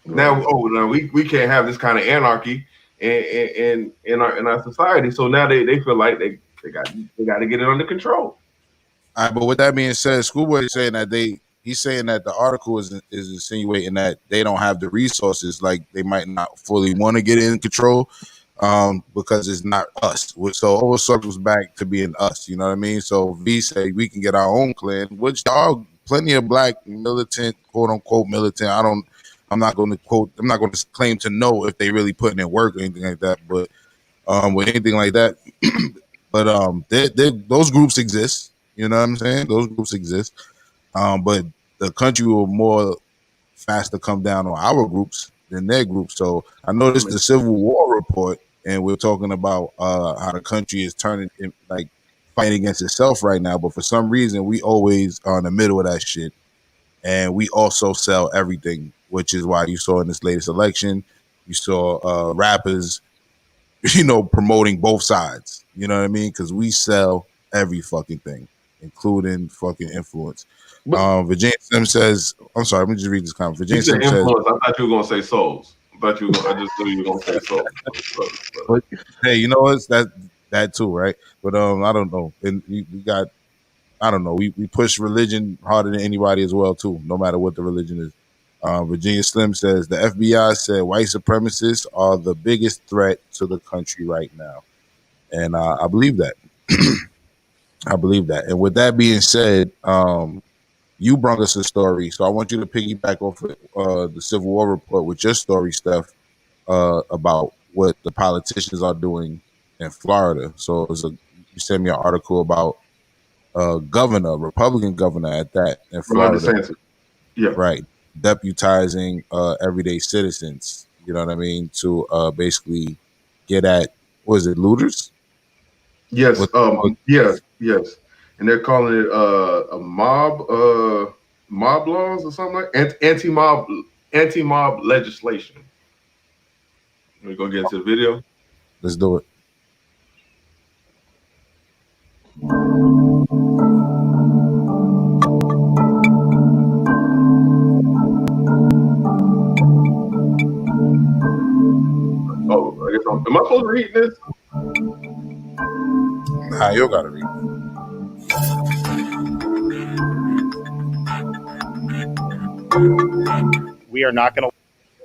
Right. Now, we can't have this kind of anarchy in our society. So now they feel like they got to get it under control. All right, but with that being said, Schoolboy is saying that he's saying that the article is insinuating that they don't have the resources, like they might not fully want to get in control, because it's not us. So all circles back to being us. You know what I mean? So V say we can get our own clan, which y'all plenty of black militant, quote unquote militant. I'm not going to claim to know if they really putting in work or anything like that. But with anything like that, but those groups exist. You know what I'm saying? Those groups exist. But the country will more faster come down on our groups than their groups. So I noticed the Civil War report, and we're talking about how the country is turning like fighting against itself right now. But for some reason, we always are in the middle of that shit, and we also sell everything, which is why you saw in this latest election, you saw rappers, promoting both sides. You know what I mean? Because we sell every fucking thing, including fucking influence. Virginia Sim says, I'm sorry, let me just read this comment. Virginia Sim says, I thought you were going to say souls. I just knew you were going to say souls. Hey, you know what? That too, right? But I don't know. And we got, I don't know. We push religion harder than anybody as well too, no matter what the religion is. Virginia Slim says the FBI said white supremacists are the biggest threat to the country right now, and I believe that. I believe that. And with that being said, you brought us a story, so I want you to piggyback off the Civil War report with your story, Steph, about what the politicians are doing in Florida. So you sent me an article about governor, Republican governor at that in Florida. Yeah, right, deputizing everyday citizens. You know what I mean, to basically get at, what is it, looters? Yes, yes. And they're calling it a mob laws or something like anti-mob legislation. We're gonna get into the video. Let's do it. Am I supposed to read this? Nah, you gotta read. We are not going to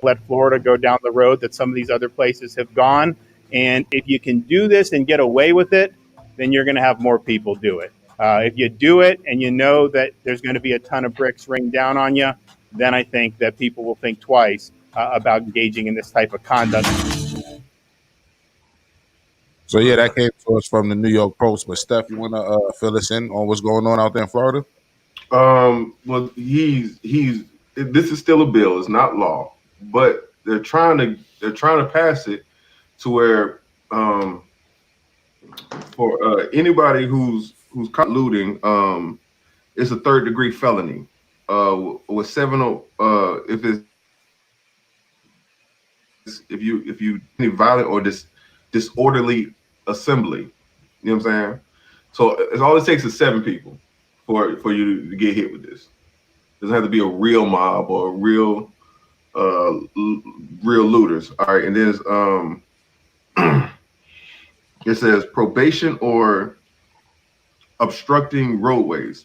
let Florida go down the road that some of these other places have gone. And if you can do this and get away with it, then you're going to have more people do it. If you do it and you know that there's going to be a ton of bricks rained down on you, then I think that people will think twice about engaging in this type of conduct. So yeah, that came to us from the New York Post. But Steph, you want to fill us in on what's going on out there in Florida? Well, this is still a bill. It's not law, but they're trying to pass it to where for anybody who's caught looting, it's a 3rd-degree felony. With 7 if you any violent or disorderly assembly, you know what I'm saying? So it's all it takes is 7 people for you to get hit with this. It doesn't have to be a real mob or a real looters. All right, and there's it says probation or obstructing roadways.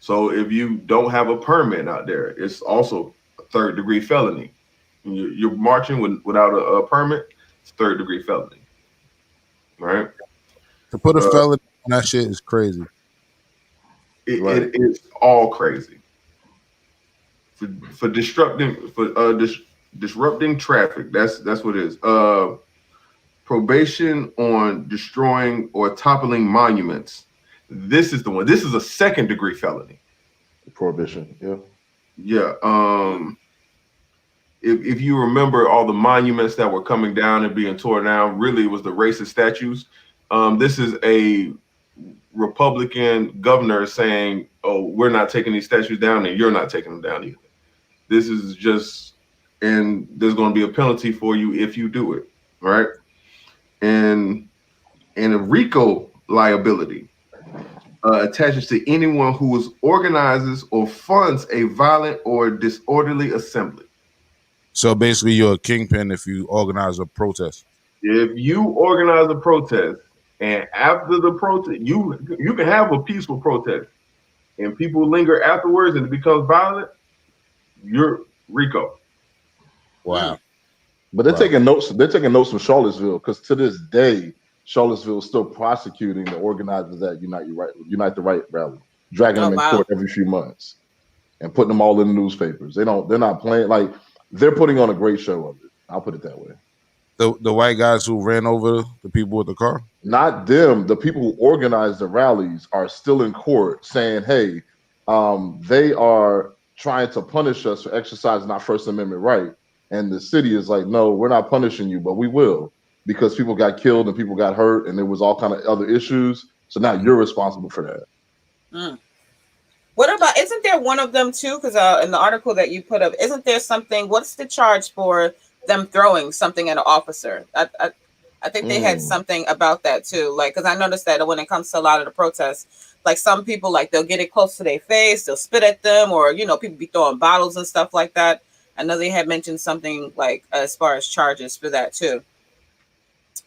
So if you don't have a permit out there, it's also a 3rd-degree felony. You're marching without a permit, it's 3rd-degree felony. Right? To put a felony on that shit is crazy. It is all crazy. For disrupting traffic, that's what it is. Probation on destroying or toppling monuments. This is the one. This is a 2nd-degree felony. Prohibition. Yeah. Yeah. If you remember all the monuments that were coming down and being torn down, really it was the racist statues. This is a Republican governor saying, "Oh, we're not taking these statues down, and you're not taking them down either." This is just, and there's going to be a penalty for you if you do it, right? And a RICO liability attaches to anyone who organizes or funds a violent or disorderly assembly. So basically, you're a kingpin if you organize a protest. If you organize a protest, and after the protest, you can have a peaceful protest, and people linger afterwards, and it becomes violent, you're RICO. Wow. But they're taking notes. They're taking notes from Charlottesville, because to this day, Charlottesville is still prosecuting the organizers that Unite the Right rally, dragging them in court every few months, and putting them all in the newspapers. They're not playing. Like, they're putting on a great show of it. I'll put it that way. The white guys who ran over the people with the car? Not them. The people who organized the rallies are still in court saying, hey, they are trying to punish us for exercising our First Amendment right. And the city is like, no, we're not punishing you, but we will, because people got killed and people got hurt and there was all kind of other issues. So now you're responsible for that. What about, isn't there one of them too? Because in the article that you put up, isn't there something, what's the charge for them throwing something at an officer? I think they had something about that too. Like, because I noticed that when it comes to a lot of the protests, like some people, like they'll get it close to their face, they'll spit at them, or, you know, people be throwing bottles and stuff like that. I know they had mentioned something like as far as charges for that too.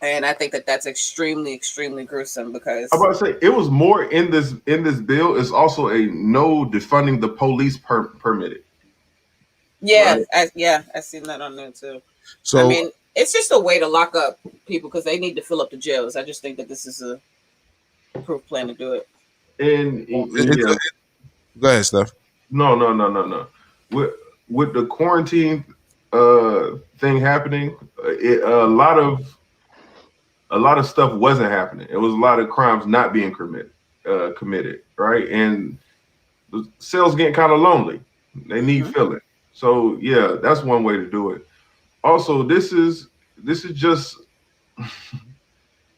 And I think that that's extremely, extremely gruesome, because I'm about to say it was more in this bill. It's also a no defunding the police permitted. Yeah, right? I seen that on there too. So I mean, it's just a way to lock up people because they need to fill up the jails. I just think that this is a proof plan to do it. And Go ahead, Steph. No. With the quarantine thing happening, a lot of stuff wasn't happening. It was a lot of crimes not being committed, right? And the cells getting kind of lonely. They need filling. So yeah, that's one way to do it. Also, this is just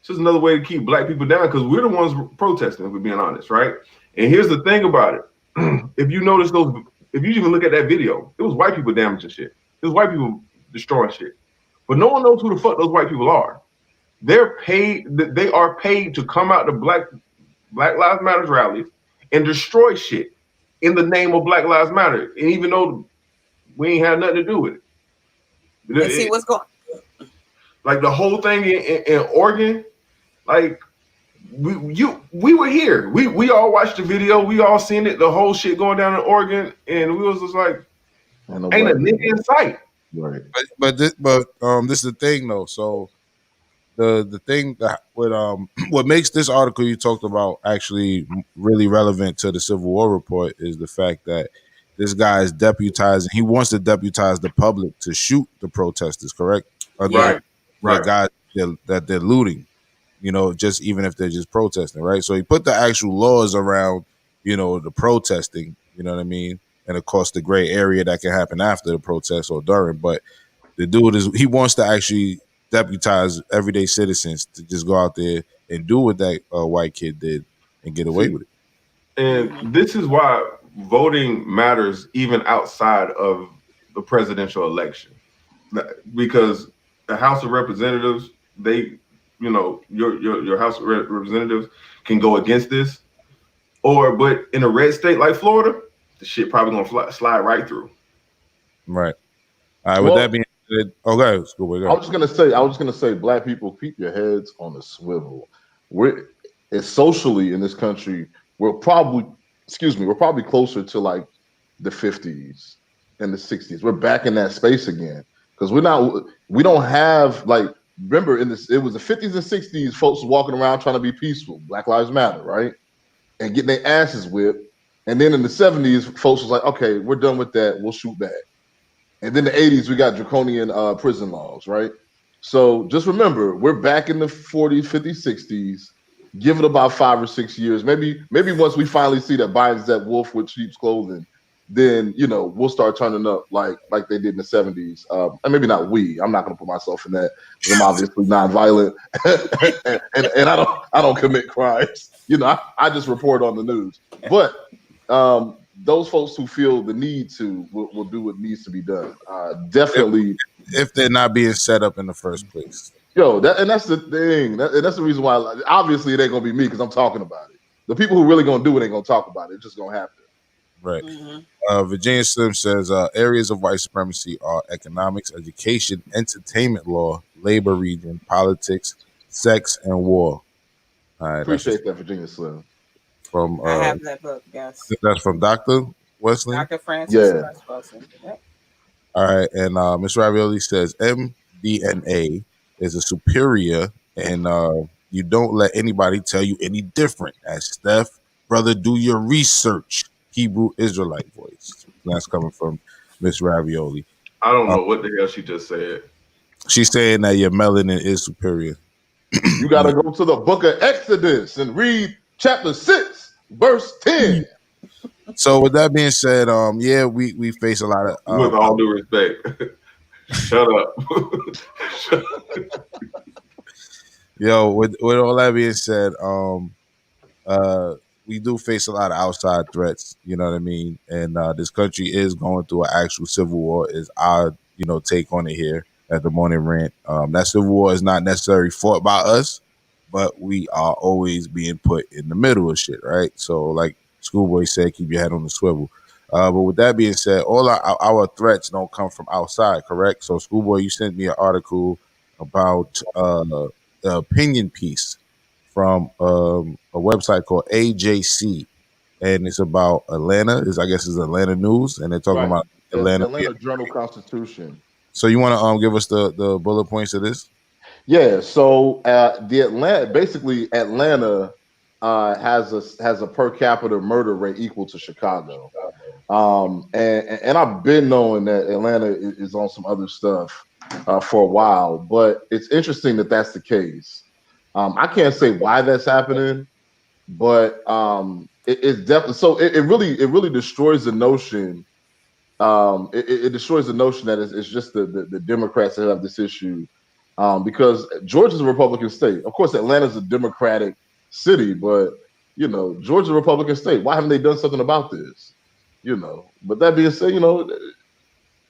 another way to keep black people down, because we're the ones protesting, if we're being honest, right? And here's the thing about it. If you notice if you even look at that video, it was white people damaging shit. It was white people destroying shit. But no one knows who the fuck those white people are. They are paid to come out to Black Lives Matter rallies and destroy shit in the name of Black Lives Matter. And even though we ain't had nothing to do with it. And see what's going. Like the whole thing in Oregon, like we were here. We all watched the video. We all seen it. The whole shit going down in Oregon, and we was just like, ain't a nigga in sight. Right. But this is the thing though. So the thing that what makes this article you talked about actually really relevant to the Civil War report is the fact that this guy is deputizing. He wants to deputize the public to shoot the protesters. Correct? Right. The guys that they're looting. You know, just even if they're just protesting, right? So he put the actual laws around, you know, the protesting. You know what I mean? And of course, the gray area that can happen after the protest or during. But the dude he wants to actually deputize everyday citizens to just go out there and do what that white kid did and get away with it. And this is why voting matters even outside of the presidential election, because the House of Representatives, they, you know, your House of Representatives can go against this, but in a red state like Florida, the shit probably gonna slide right through. Right. All right. With that being said, okay, let's go. I was just gonna say, black people, keep your heads on the swivel. It's socially in this country, we're probably closer to like the 50s and the 60s. We're back in that space again because we don't have like. Remember, it was the 50s and 60s, folks walking around trying to be peaceful. Black Lives Matter, right? And getting their asses whipped. And then in the 70s, folks was like, okay, we're done with that. We'll shoot back. And then the 80s, we got draconian prison laws, right? So just remember, we're back in the 40s, 50s, 60s. Give it about 5 or 6 years. Maybe once we finally see that Biden's that wolf with sheep's clothing, then, you know, we'll start turning up like they did in the 70s. And maybe not we. I'm not going to put myself in that because I'm obviously non-violent and I don't commit crimes. You know, I just report on the news. But those folks who feel the need to will do what needs to be done. Definitely. If they're not being set up in the first place. Yo, that's the thing. That's the reason why. Obviously, it ain't going to be me because I'm talking about it. The people who really going to do it ain't going to talk about it. It's just going to happen. Right. Virginia Slim says areas of white supremacy are economics, education, entertainment law, labor region, politics, sex, and war. All right, appreciate that, Virginia Slim. From I have that book, yes. That's from Dr. Wesley? Dr. Francis Wilson. Yep. All right, and Ms. Ravioli says MDNA is a superior, and you don't let anybody tell you any different. As Steph, brother, do your research. Hebrew Israelite voice. That's coming from Miss Ravioli. I don't know what the hell she just said. She's saying that your melanin is superior. You got to go to the book of Exodus and read chapter 6, verse 10. So with that being said, yeah, we face a lot of with all due respect. Shut up. Yo, with all that being said, we do face a lot of outside threats, you know what I mean? And this country is going through an actual civil war, is our, take on it here at the Morning Rant. That civil war is not necessarily fought by us, but we are always being put in the middle of shit, right? So like Schoolboy said, keep your head on the swivel. But with that being said, all our threats don't come from outside, correct? So Schoolboy, you sent me an article about the opinion piece from a website called AJC, and it's about Atlanta. I guess it's Atlanta News, and they're talking about Atlanta Journal-Constitution. So you want to give us the bullet points of this? Yeah. So Atlanta has a per capita murder rate equal to Chicago, and I've been knowing that Atlanta is on some other stuff for a while, but it's interesting that that's the case. I can't say why that's happening, but it's definitely so. It really destroys the notion. It destroys the notion that it's just the Democrats that have this issue, because Georgia's a Republican state. Of course, Atlanta's a Democratic city, but Georgia's a Republican state. Why haven't they done something about this? But that being said, niggas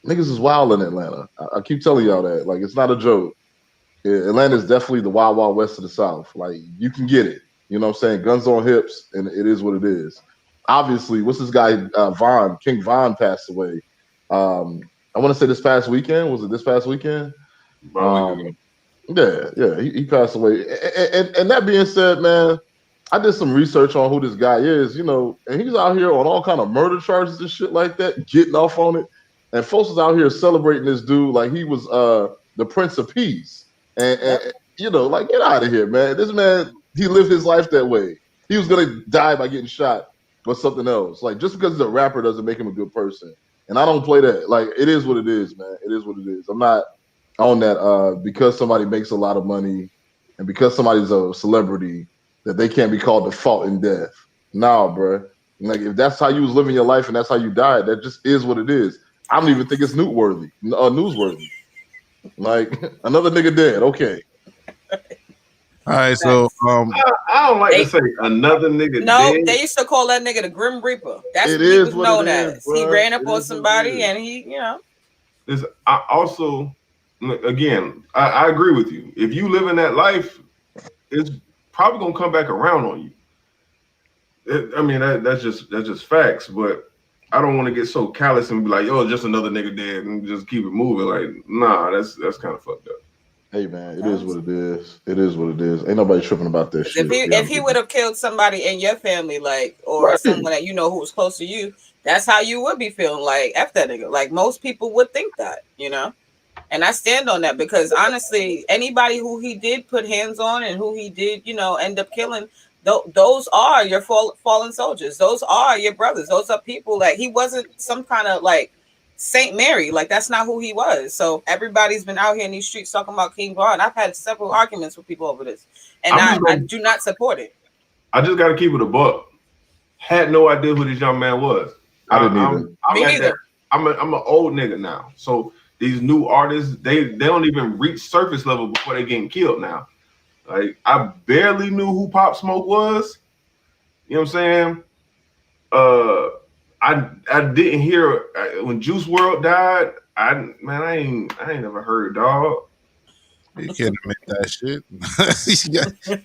is wild in Atlanta. I keep telling y'all that. Like, it's not a joke. Atlanta is definitely the wild, wild west of the South. Like, you can get it. You know what I'm saying? Guns on hips, and it is what it is. Obviously, what's this guy, King Von passed away. I want to say this past weekend. Was it this past weekend? Yeah, he passed away. And that being said, man, I did some research on who this guy is, and he's out here on all kind of murder charges and shit like that, getting off on it. And folks is out here celebrating this dude like he was the Prince of Peace. And like, get out of here, man. This man, he lived his life that way. He was gonna die by getting shot or something else. Like, just because he's a rapper doesn't make him a good person. And I don't play that. Like, it is what it is, man. It is what it is. I'm not on that because somebody makes a lot of money and because somebody's a celebrity that they can't be called the fault in death. Nah, bro. Like, if that's how you was living your life and that's how you died, that just is what it is. I don't even think it's newsworthy. Like, another nigga dead. Okay. All right, so I don't like to say another nigga. No, dead. they used to call that nigga the Grim Reaper. That's It what he is was what known it as. is, He bruh. ran up It on is what it somebody, is. and he, I also, again, I agree with you. If you live in that life, it's probably gonna come back around on you. That's just facts. But I don't want to get so callous and be like, "Yo, just another nigga dead," and just keep it moving. Like, nah, that's kind of fucked up. Hey, man, it is what it is. It is what it is. Ain't nobody tripping about that shit. if he would have killed somebody in your family, like, or someone that who was close to you, that's how you would be feeling. Like, F that nigga. Like, most people would think that, And I stand on that because honestly, anybody who he did put hands on and who he did, end up killing, those are your fallen soldiers. Those are your brothers. Those are people that he wasn't some kind of like Saint Mary. Like, that's not who he was. So everybody's been out here in these streets talking about King Von. I've had several arguments with people over this, and I do not support it. I just got to keep it a buck. Had no idea who this young man was. I didn't either. Me neither. I'm an old nigga now. So these new artists, they don't even reach surface level before they getting killed now. Like, I barely knew who Pop Smoke was. You know what I'm saying? I didn't hear when Juice WRLD died. I ain't never heard, dog. You can't admit that shit.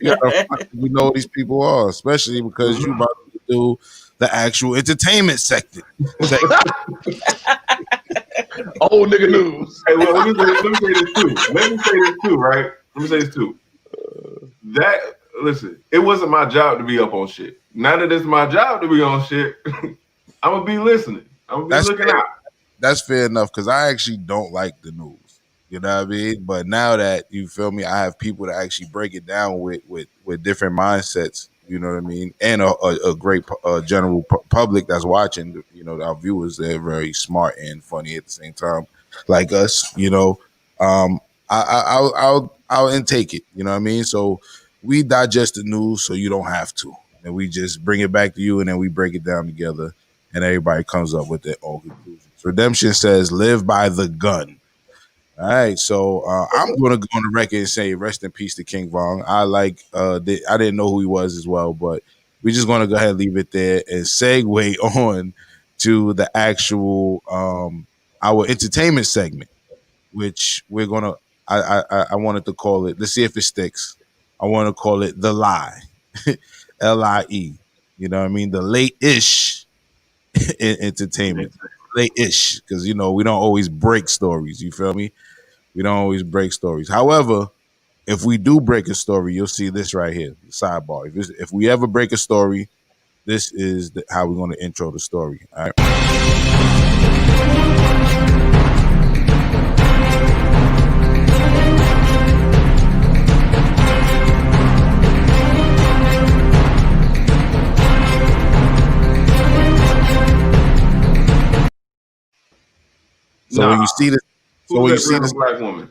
You know who these people are, especially because you about to do the actual entertainment sector. Old nigga news. Hey, well, let me say this too, right? Let me say this too. Listen, it wasn't my job to be up on shit. Now that it's my job to be on shit, I'm gonna be listening. I'm gonna be looking out. That's fair enough because I actually don't like the news. You know what I mean? But now that you feel me, I have people to actually break it down with different mindsets. You know what I mean? And a great general public that's watching. Our viewers, they're very smart and funny at the same time, like us. I'll intake it. You know what I mean? So we digest the news so you don't have to, and we just bring it back to you, and then we break it down together, and everybody comes up with their own conclusions. Redemption says, "Live by the gun." All right, so I'm going to go on the record and say rest in peace to King Von. I didn't know who he was as well, but we're just going to go ahead and leave it there and segue on to the actual our entertainment segment, which we're going to I wanted to call it, let's see if it sticks. I want to call it The Lie, L-I-E. You know what I mean? The late-ish entertainment. Late-ish, because, we don't always break stories. You feel me? We don't always break stories. However, if we do break a story, you'll see this right here, the sidebar. If we ever break a story, this is how we're going to intro the story. All right. So when you see this, black woman.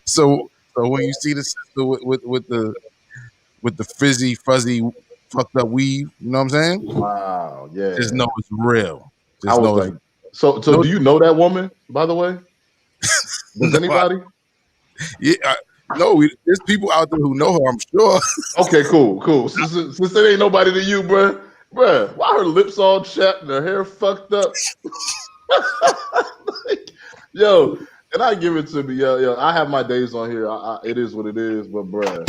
So when you see the sister with the frizzy, fuzzy, fucked up weave, you know what I'm saying? Wow, yeah. Just know it's real. So do you know that woman, by the way? Does anybody? No, there's people out there who know her, I'm sure. Okay, cool. Since there ain't nobody to you, bruh, why her lips all chapped and her hair fucked up? Yo, and I give it to me. Yo, I have my days on here. It is what it is, but bruh.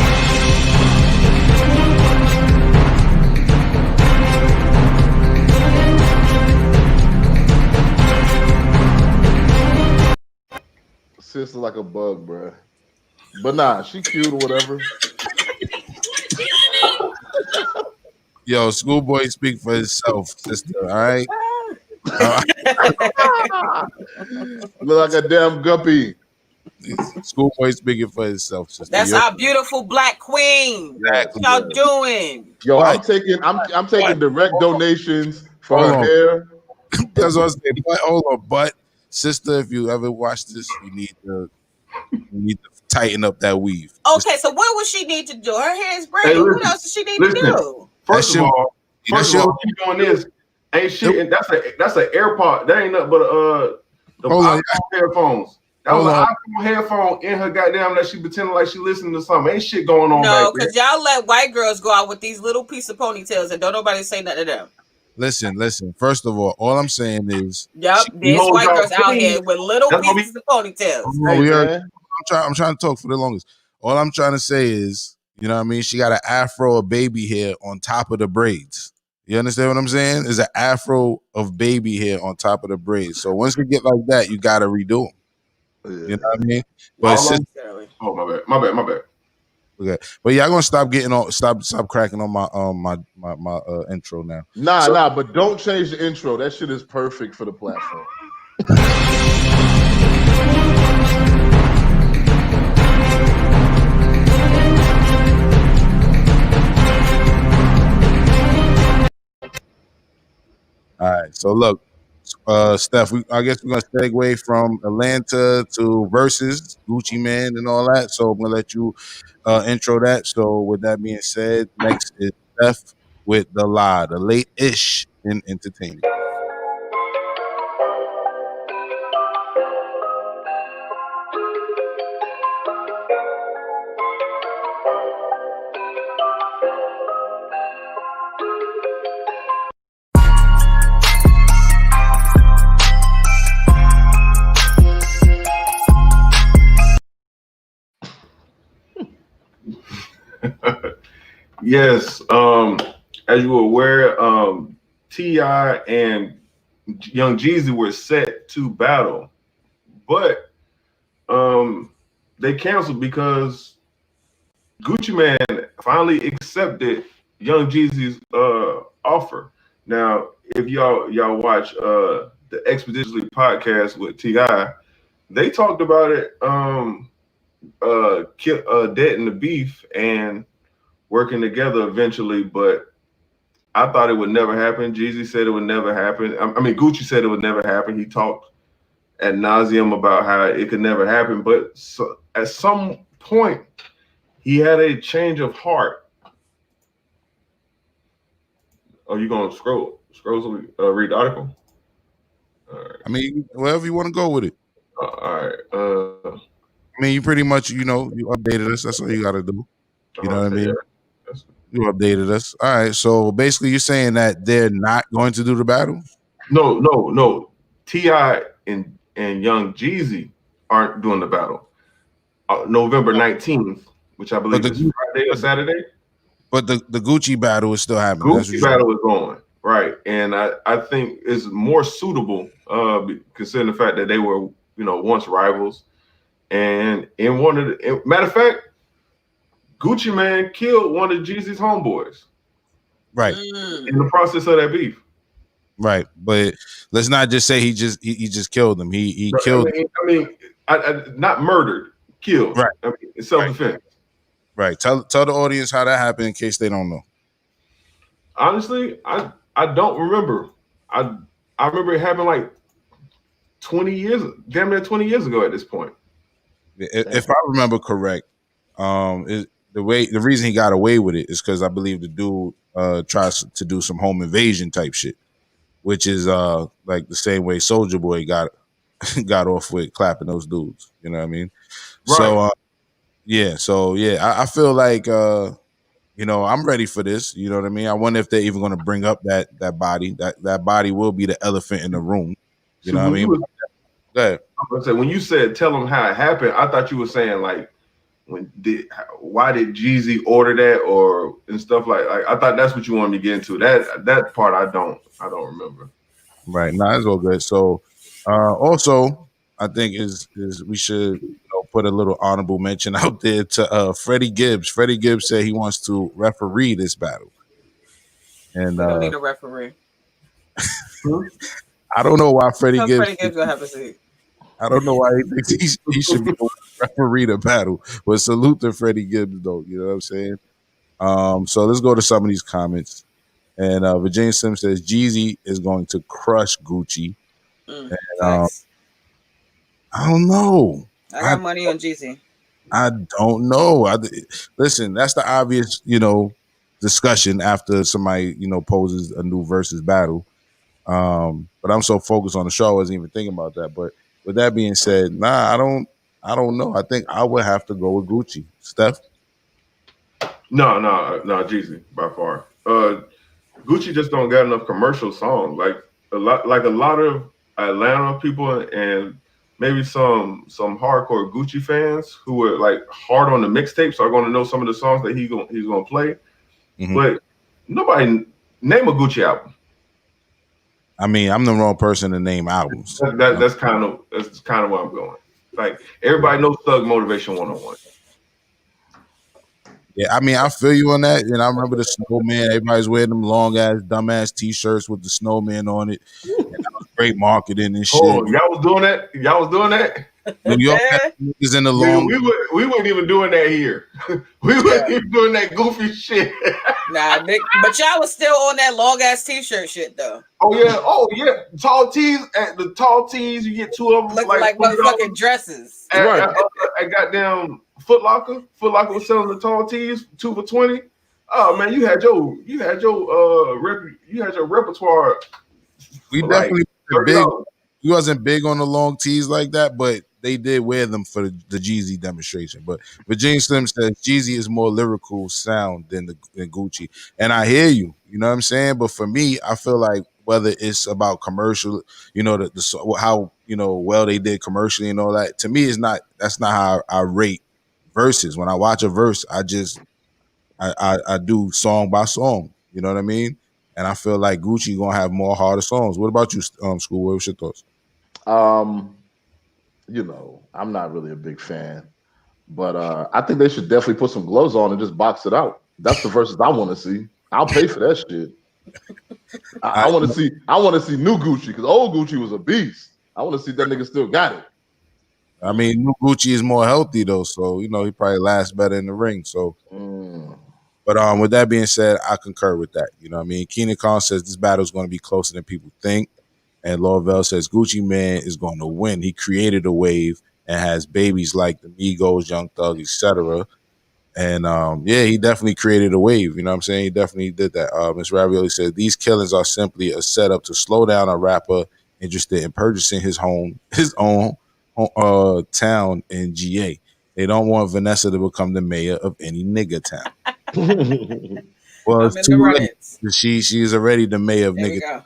Sister like a bug, bruh. But nah, she cute or whatever. Yo, Schoolboy speak for himself, sister. All right. Look like a damn guppy. Schoolboy speaking for himself, sister. That's our beautiful black queen. Exactly. What y'all doing? Yo, But, I'm taking direct donations for her hair. That's what I was saying. But hold on, but sister, if you ever watch this, you need to tighten up that weave. Okay, so what would she need to do? Her hair is braided. Hey, What else does she need to do? First of all, she doing this. Ain't shit. And that's an AirPod. That ain't nothing but the iPhone headphones. That was an iPhone headphone in her goddamn that she pretending like she listening to something. Ain't shit going on. No, because y'all let white girls go out with these little piece of ponytails and don't nobody say nothing to them. Listen. First of all I'm saying is, there's white girls out here with little pieces of ponytails. I'm trying to talk for the longest. All I'm trying to say is, you know what I mean? She got an afro of baby hair on top of the braids. You understand what I'm saying? There's an afro of baby hair on top of the braids. So once you get like that, you got to redo them. You know what I mean? But my bad. Okay, but y'all gonna stop cracking on my intro now. Nah, but don't change the intro. That shit is perfect for the platform. All right, so look, Steph, I guess we're gonna segue from Atlanta to versus Gucci Man and all that. So I'm gonna let you intro that. So with that being said, next is Steph with the late-ish in entertainment. Yes, as you were aware, T.I. and Young Jeezy were set to battle, but they canceled because Gucci Man finally accepted Young Jeezy's offer. Now, if y'all watch the Expeditiously podcast with T.I., they talked about it, dead in the beef and working together eventually, but I thought it would never happen. Jeezy said it would never happen. I mean, Gucci said it would never happen. He talked ad nauseum about how it could never happen, but at some point, he had a change of heart. Oh, you gonna scroll so we read the article? All right. I mean, wherever you want to go with it. All right. I mean, you pretty much, you updated us. That's all you got to do. You know what I mean? Yeah. You updated us. All right. So basically, you're saying that they're not going to do the battle? No. T.I. and Young Jeezy aren't doing the battle. November 19th, which I believe is Friday or Saturday. But the Gucci battle is still happening. Gucci battle is going, right. And I think it's more suitable, considering the fact that they were, once rivals. And in one of the matter of fact, Gucci Man killed one of Jeezy's homeboys. Right. In the process of that beef. Right. But let's not just say he just killed him. He killed I not murdered, killed. Right. I mean, it's self-defense. Right. Tell the audience how that happened in case they don't know. Honestly, I don't remember. I remember it happened like 20 years, damn near 20 years ago at this point. If I remember correct, the reason he got away with it is because I believe the dude tries to do some home invasion type shit, which is like the same way Soulja Boy got off with clapping those dudes. You know what I mean? Right. So I feel like I'm ready for this. You know what I mean? I wonder if they're even going to bring up that body. That body will be the elephant in the room. You know what I mean? Go ahead. When you said tell them how it happened, I thought you were saying like why did Jeezy order that and stuff like I thought that's what you wanted me to get into. That part I don't remember. Right. Nah, it's all good. So also I think is we should put a little honorable mention out there to Freddie Gibbs. Freddie Gibbs said he wants to referee this battle. And we don't need a referee. I don't know why Freddie Gibbs gonna have a seat. I don't know why he thinks he should be the referee the battle. But salute to Freddie Gibbs, though. You know what I'm saying? So let's go to some of these comments. And Virginia Sim says Jeezy is going to crush Gucci. And, I don't know. I got money on Jeezy. I don't know. Listen, that's the obvious, discussion after somebody, poses a new versus battle. But I'm so focused on the show, I wasn't even thinking about that. But with that being said, I don't know. I think I would have to go with Gucci. Steph? No, Jeezy by far. Gucci just don't got enough commercial songs. Like a lot of Atlanta people and maybe some hardcore Gucci fans who are like hard on the mixtapes are going to know some of the songs that he's going to play. Mm-hmm. But nobody name a Gucci album. I mean, I'm the wrong person to name albums. That's kind of where I'm going. Like everybody knows Thug Motivation 101. Yeah, I mean, I feel you on that. And I remember the snowman. Everybody's wearing them long ass, dumbass T-shirts with the snowman on it. And that was great marketing and shit. Oh, y'all was doing that? New York is in the long. We weren't even doing that here. We weren't even doing that goofy shit. Nah, but y'all was still on that long ass T-shirt shit though. Oh yeah. Tall tees. At the tall tees, you get two of them. Looking like motherfucking dresses. At goddamn Foot Locker. Foot Locker was selling the tall tees 2 for $20. Oh man, you had your repertoire. We definitely big. We wasn't big on the long tees like that, but they did wear them for the Jeezy demonstration. But Virginia Slim says Jeezy is more lyrical sound than Gucci. And I hear you, you know what I'm saying? But for me, I feel like whether it's about commercial, how, well they did commercially and all that, to me, that's not how I rate verses. When I watch a verse, I do song by song, you know what I mean? And I feel like Gucci gonna have more harder songs. What about you, Schoolboy? What's your thoughts? I'm not really a big fan, but I think they should definitely put some gloves on and just box it out. That's the verses I want to see. I'll pay for that shit. I want to see new Gucci because old Gucci was a beast. I want to see that nigga still got it. I mean, new Gucci is more healthy though, so he probably lasts better in the ring. So. But with that being said, I concur with that. You know what I mean? Keenan Khan says this battle is going to be closer than people think. And Lorvell says Gucci Man is going to win. He created a wave and has babies like the Migos, Young Thug, etc. And he definitely created a wave. You know what I'm saying? He definitely did that. Ms. Ravioli said these killings are simply a setup to slow down a rapper interested in purchasing his own town in GA. They don't want Vanessa to become the mayor of any nigga town. Well, it's too late. She's already the mayor of nigga town.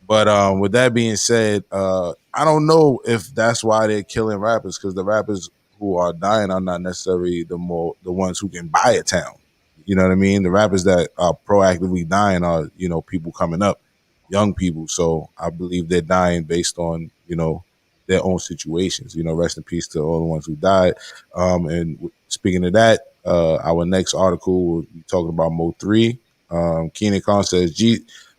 But with that being said, I don't know if that's why they're killing rappers, because the rappers who are dying are not necessarily the ones who can buy a town. You know what I mean? The rappers that are proactively dying are, people coming up, young people. So I believe they're dying based on, their own situations. Rest in peace to all the ones who died. And speaking of that, our next article will be talking about Mo 3. Keenan Khan says,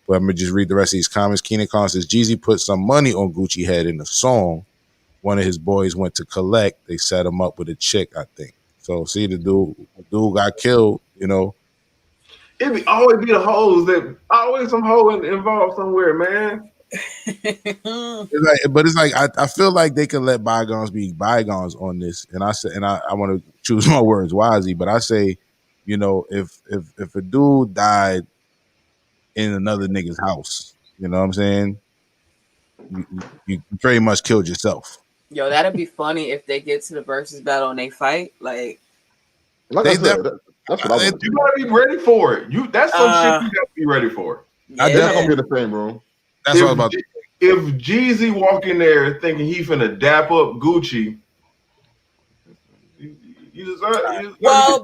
but I'm going to just read the rest of these comments. Keenan Khan says, Jeezy put some money on Gucci head in the song. One of his boys went to collect. They set him up with a chick, I think. So, see, the dude got killed, It always be the hoes that always some hoe involved somewhere, man. It's like I feel like they can let bygones be bygones on this. And I want to choose my words wisely, but I say, if a dude died in another nigga's house, you know what I'm saying? You pretty much killed yourself. Yo, that'd be funny if they get to the versus battle and they fight. Like I said, that's what I want. You gotta be ready for it. That's some shit you gotta be ready for. Yeah. They're not gonna be in the same room. That's what I'm about. If Jeezy walk in there thinking he finna dap up Gucci, well,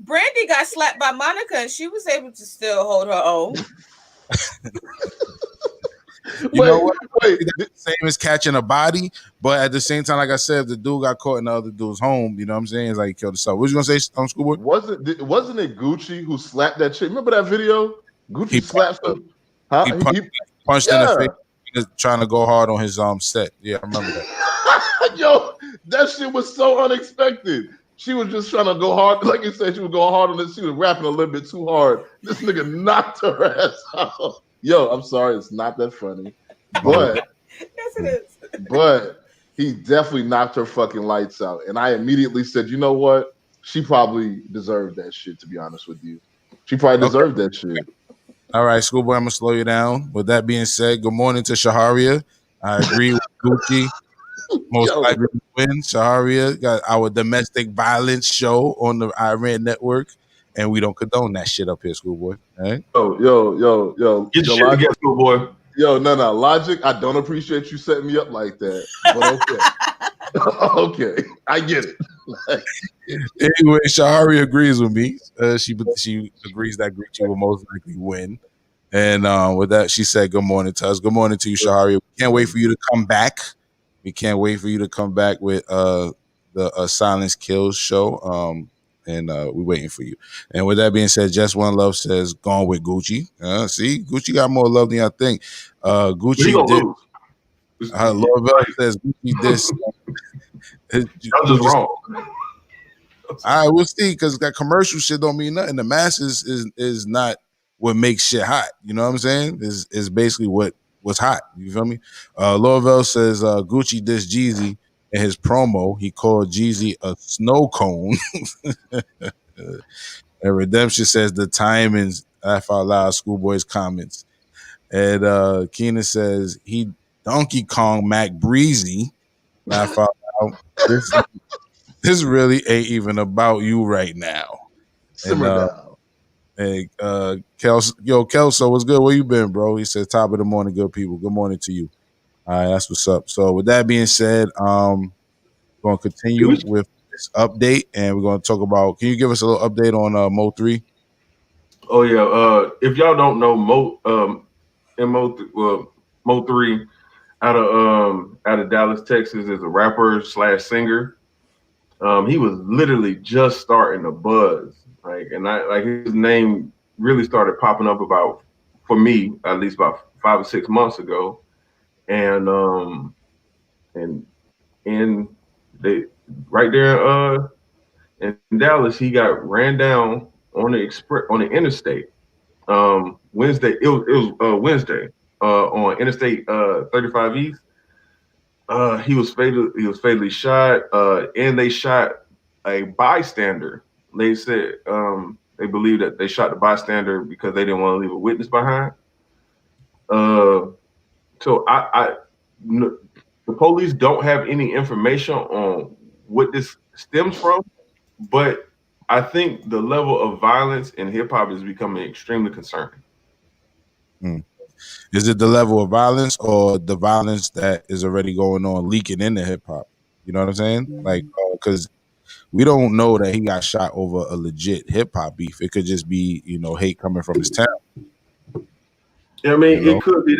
Brandy got slapped by Monica and she was able to still hold her own. You know what? Wait. That's the same as catching a body, but at the same time, like I said, if the dude got caught in the other dude's home, you know what I'm saying? It's like he killed himself. What you gonna say, Schoolboy? Wasn't it Gucci who slapped that chick? Remember that video? Gucci slapped him. Huh? He punched in the face. He was trying to go hard on his set. Yeah, I remember that. Yo, that shit was so unexpected. She was just trying to go hard. Like you said, she was going hard on this. She was rapping a little bit too hard. This nigga knocked her ass out. Yo, I'm sorry, it's not that funny. But yes, it is. But he definitely knocked her fucking lights out. And I immediately said, you know what? She probably deserved that shit, to be honest with you. She probably deserved that shit. All right, Schoolboy, I'm going to slow you down. With that being said, good morning to Shaharia. I agree with Gucci. Most likely to win. Shaharia got our domestic violence show on the Rant network, and we don't condone that shit up here, Schoolboy. All right? Yo. Get your shit together, Schoolboy. Yo, no. Logic, I don't appreciate you setting me up like that. But okay. Okay. I get it. Anyway, Shahari agrees with me. She agrees that Gucci will most likely win. And with that, she said, good morning to us. Good morning to you, Shahari. We can't wait for you to come back. We can't wait for you to come back with the Silence Kills show. And we're waiting for you. And with that being said, Just One Love says, gone with Gucci. See, Gucci got more love than I think. Gucci did. Love says Gucci this. I'm just wrong. All right, we'll see, because that commercial shit don't mean nothing. The masses is not what makes shit hot. You know what I'm saying? Is basically what's hot. You feel me? Lovell says Gucci dissed Jeezy in his promo. He called Jeezy a snow cone. And Redemption says the timings. Laugh out loud. Schoolboy's comments. And Keenan says he Donkey Kong Mac Breezy. Laugh out loud. This really ain't even about you right now. Simmer down. Hey, Kelso, what's good? Where you been, bro? He said, top of the morning, good people. Good morning to you. All right, that's what's up. So with that being said, we're going to continue with this update, and we're going to talk about, can you give us a little update on Mo 3? Oh, yeah. If y'all don't know, Mo 3 out of Dallas, Texas, is a rapper / singer. He was literally just starting to buzz, right? And his name really started popping up for me, at least about 5 or 6 months ago. And they right there in Dallas, he got ran down on the interstate. Wednesday, it was Wednesday on Interstate 35 East. He was fatally shot, and they shot a bystander. They said they believe that they shot the bystander because they didn't want to leave a witness behind. So the police don't have any information on what this stems from, but I think the level of violence in hip hop is becoming extremely concerning. Is it the level of violence or the violence that is already going on, leaking into hip hop? You know what I'm saying? Like, because we don't know that he got shot over a legit hip hop beef. It could just be, hate coming from his town. Yeah, I mean, it could be.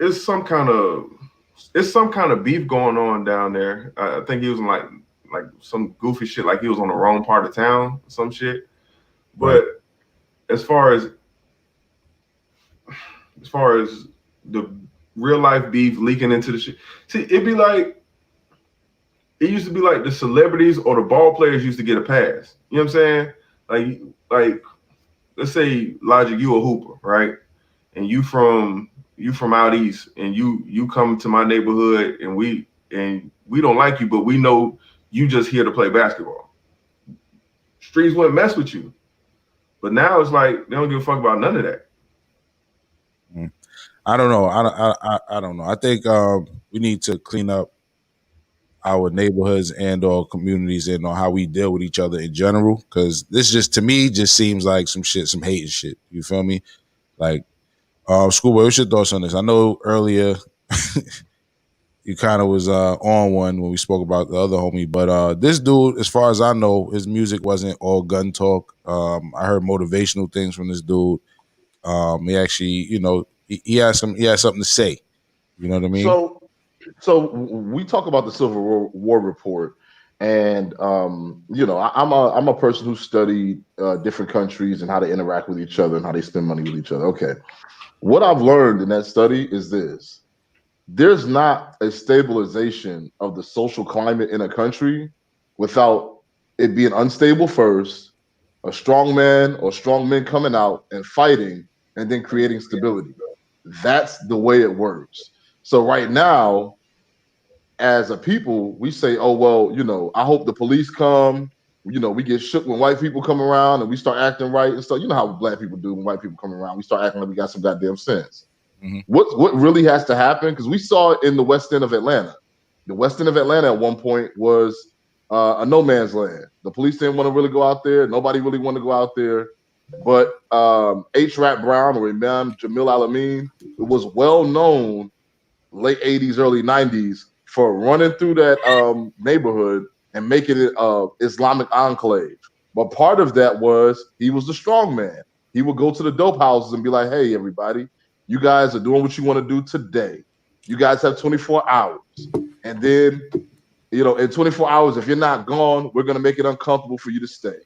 It's some kind of beef going on down there. I think he was in like some goofy shit, like he was on the wrong part of town, some shit. But right. As far as the real life beef leaking into the shit, see, it used to be like the celebrities or the ball players used to get a pass. You know what I'm saying? Like let's say, Logic, you a hooper, right? And you from out east, and you come to my neighborhood, and we don't like you, but we know you just here to play basketball. Streets wouldn't mess with you. But now it's like they don't give a fuck about none of that. I don't know. I don't know. I think we need to clean up our neighborhoods and or communities and on how we deal with each other in general. Because this to me seems like some hating shit. You feel me? Like, Schoolboy, what's your thoughts on this? I know earlier you kind of was on one when we spoke about the other homie, but this dude, as far as I know, his music wasn't all gun talk. I heard motivational things from this dude. He actually, he has something to say. You know what I mean? So we talk about the Civil War report, and I'm a person who studied different countries and how they interact with each other and how they spend money with each other. Okay, what I've learned in that study is this: there's not a stabilization of the social climate in a country without it being unstable first, a strong man or strong men coming out and fighting, and then creating stability. That's the way it works. So right now, as a people, we say, oh, well, I hope the police come. We get shook when white people come around and we start acting right and stuff. You know how black people do when white people come around. We start acting like we got some goddamn sense. Mm-hmm. What really has to happen? Because we saw it in the West End of Atlanta. The West End of Atlanta at one point was a no man's land. The police didn't want to really go out there. Nobody really wanted to go out there. But H. Rap Brown or Imam Jamil Alameen, it was well known late 80s, early 90s for running through that neighborhood and making it Islamic enclave. But part of that was he was the strong man. He would go to the dope houses and be like, hey, everybody, you guys are doing what you want to do today. You guys have 24 hours. And then, in 24 hours, if you're not gone, we're going to make it uncomfortable for you to stay.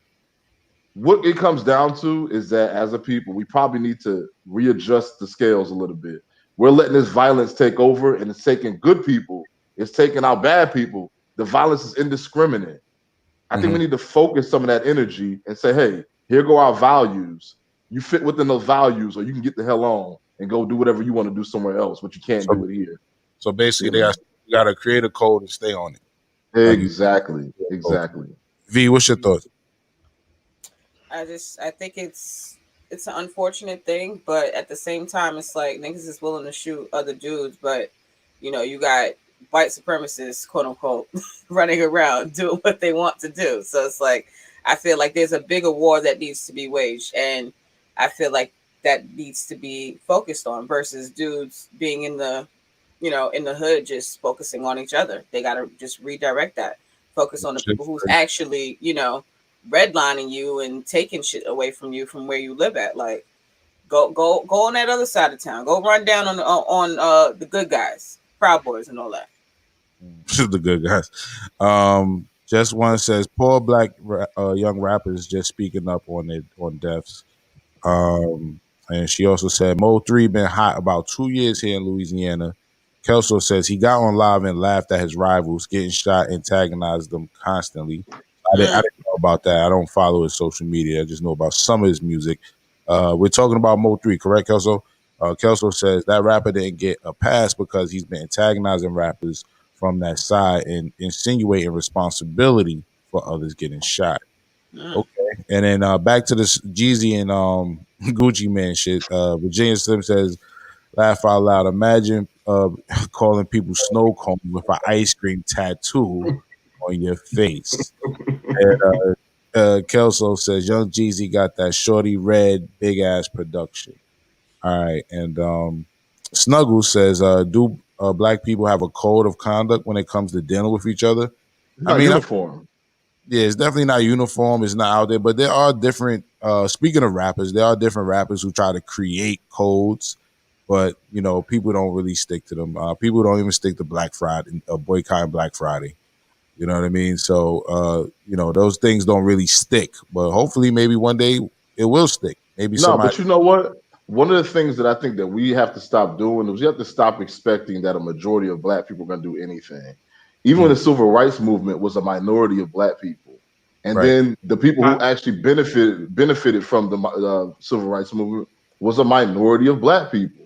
What it comes down to is that as a people, we probably need to readjust the scales a little bit. We're letting this violence take over, and it's taking good people. It's taking out bad people. The violence is indiscriminate. I think we need to focus some of that energy and say, hey, here go our values. You fit within those values, or you can get the hell on and go do whatever you want to do somewhere else, but you can't do it here. So basically, you got to create a code and stay on it. Exactly. V, what's your thoughts? I think it's an unfortunate thing, but at the same time, it's like niggas is willing to shoot other dudes, but you got white supremacists, quote unquote, running around doing what they want to do. So it's like I feel like there's a bigger war that needs to be waged, and I feel like that needs to be focused on versus dudes being in the in the hood just focusing on each other. They got to just redirect that, focus on the people who's actually redlining you and taking shit away from you from where you live at. Like go on that other side of town. Go run down on the good guys, Proud Boys and all that. The good guys. Just one says poor black young rappers just speaking up on deaths. And she also said Mo3 been hot about 2 years here in Louisiana. Kelso says he got on live and laughed at his rivals getting shot, antagonized them constantly. I didn't know about that. I don't follow his social media. I just know about some of his music. We're talking about Mo3, correct, Kelso? Kelso says that rapper didn't get a pass because he's been antagonizing rappers from that side and insinuating responsibility for others getting shot. Okay. And then back to this Jeezy and Gucci Man shit. Virginia Slim says, laugh out loud. Imagine calling people snow cone with an ice cream tattoo on your face. And Kelso says, Young Jeezy got that shorty red, big ass production. All right. And Snuggle says, do black people have a code of conduct when it comes to dealing with each other? Uniform. Yeah, it's definitely not uniform. It's not out there, but there are different. Speaking of rappers, there are different rappers who try to create codes, but people don't really stick to them. People don't even stick to Black Friday, boycotting Black Friday. You know what I mean? So, those things don't really stick. But hopefully, maybe one day it will stick. Maybe but you know what? One of the things that I think that we have to stop doing is we have to stop expecting that a majority of black people are going to do anything. Even when the civil rights movement was a minority of black people. And then the people who actually benefited from the civil rights movement was a minority of black people.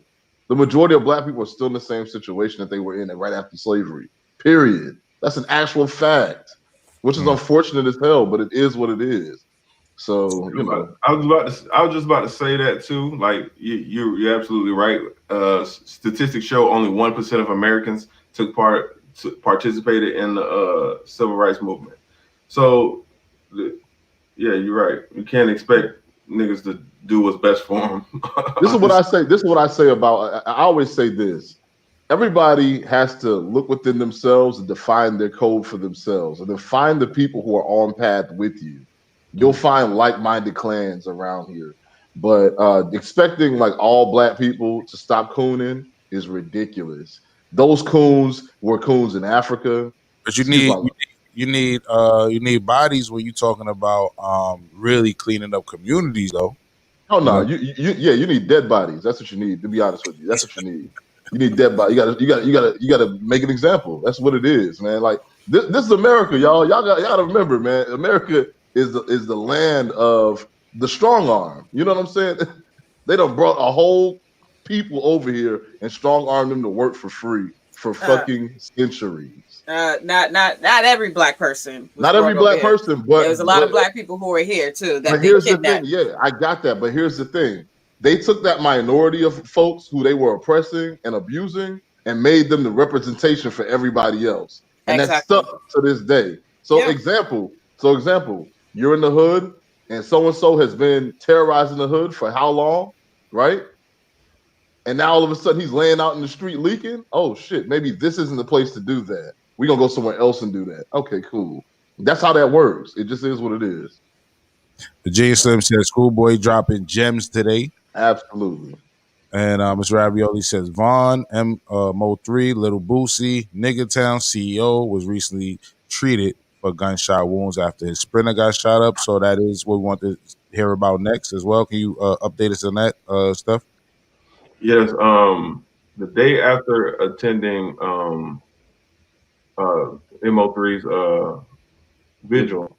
The majority of black people are still in the same situation that they were in right after slavery, period. That's an actual fact, which is unfortunate as hell, but it is what it is. So, I was just about to say that too. Like you're absolutely right. Statistics show only 1% of Americans participated in the civil rights movement. So, yeah, you're right. You can't expect niggas to do what's best for them. This is what I say. This is what I say about. I always say this. Everybody has to look within themselves and define their code for themselves, and then find the people who are on path with you. You'll find like-minded clans around here. But expecting like all black people to stop cooning is ridiculous. Those coons were coons in Africa. But you Excuse need my you need bodies when you're talking about really cleaning up communities though. Oh You no, know? you need dead bodies. That's what you need. To be honest with you, that's what you need. You need dead bodies. You gotta make an example. That's what it is, man. Like this is America, y'all. Y'all gotta remember, man. America is the land of the strong arm. You know what I'm saying? They done brought a whole people over here and strong armed them to work for free for fucking centuries. Not every black person. Not every black person, but there was a lot of black people who were here too. That but here's the thing, yeah, I got that. But here's the thing: they took that minority of folks who they were oppressing and abusing, and made them the representation for everybody else, and that's stuck to this day. So, example, you're in the hood, and so has been terrorizing the hood for how long, right? And now all of a sudden he's laying out in the street leaking. Oh shit, maybe this isn't the place to do that. We're gonna go somewhere else and do that. Okay, cool. That's how that works. It just is what it is. The J Slim says Schoolboy dropping gems today. Absolutely. And Mr. Ravioli says Vaughn, Mo3, Little Boosie, Nigga Town CEO was recently treated for gunshot wounds after his Sprinter got shot up. So that is what we want to hear about next as well. Can you update us on that stuff? Yes. The day after attending Mo3's vigil,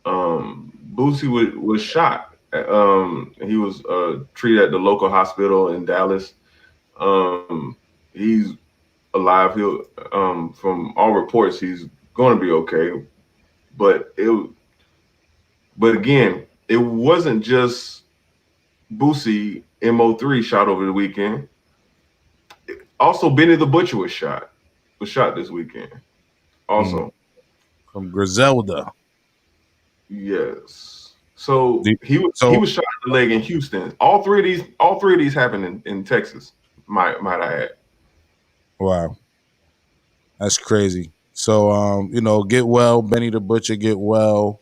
Boosie was shot. He was treated at the local hospital in Dallas. He's alive. He'll from all reports, he's going to be okay. But again, it wasn't just Boosie. Mo3 shot over the weekend. Also, Benny the Butcher was shot this weekend. Also, from Griselda. Yes. So he was shot in the leg in Houston. All three of these happened in Texas. Might I add? Wow, that's crazy. So get well, Benny the Butcher. Get well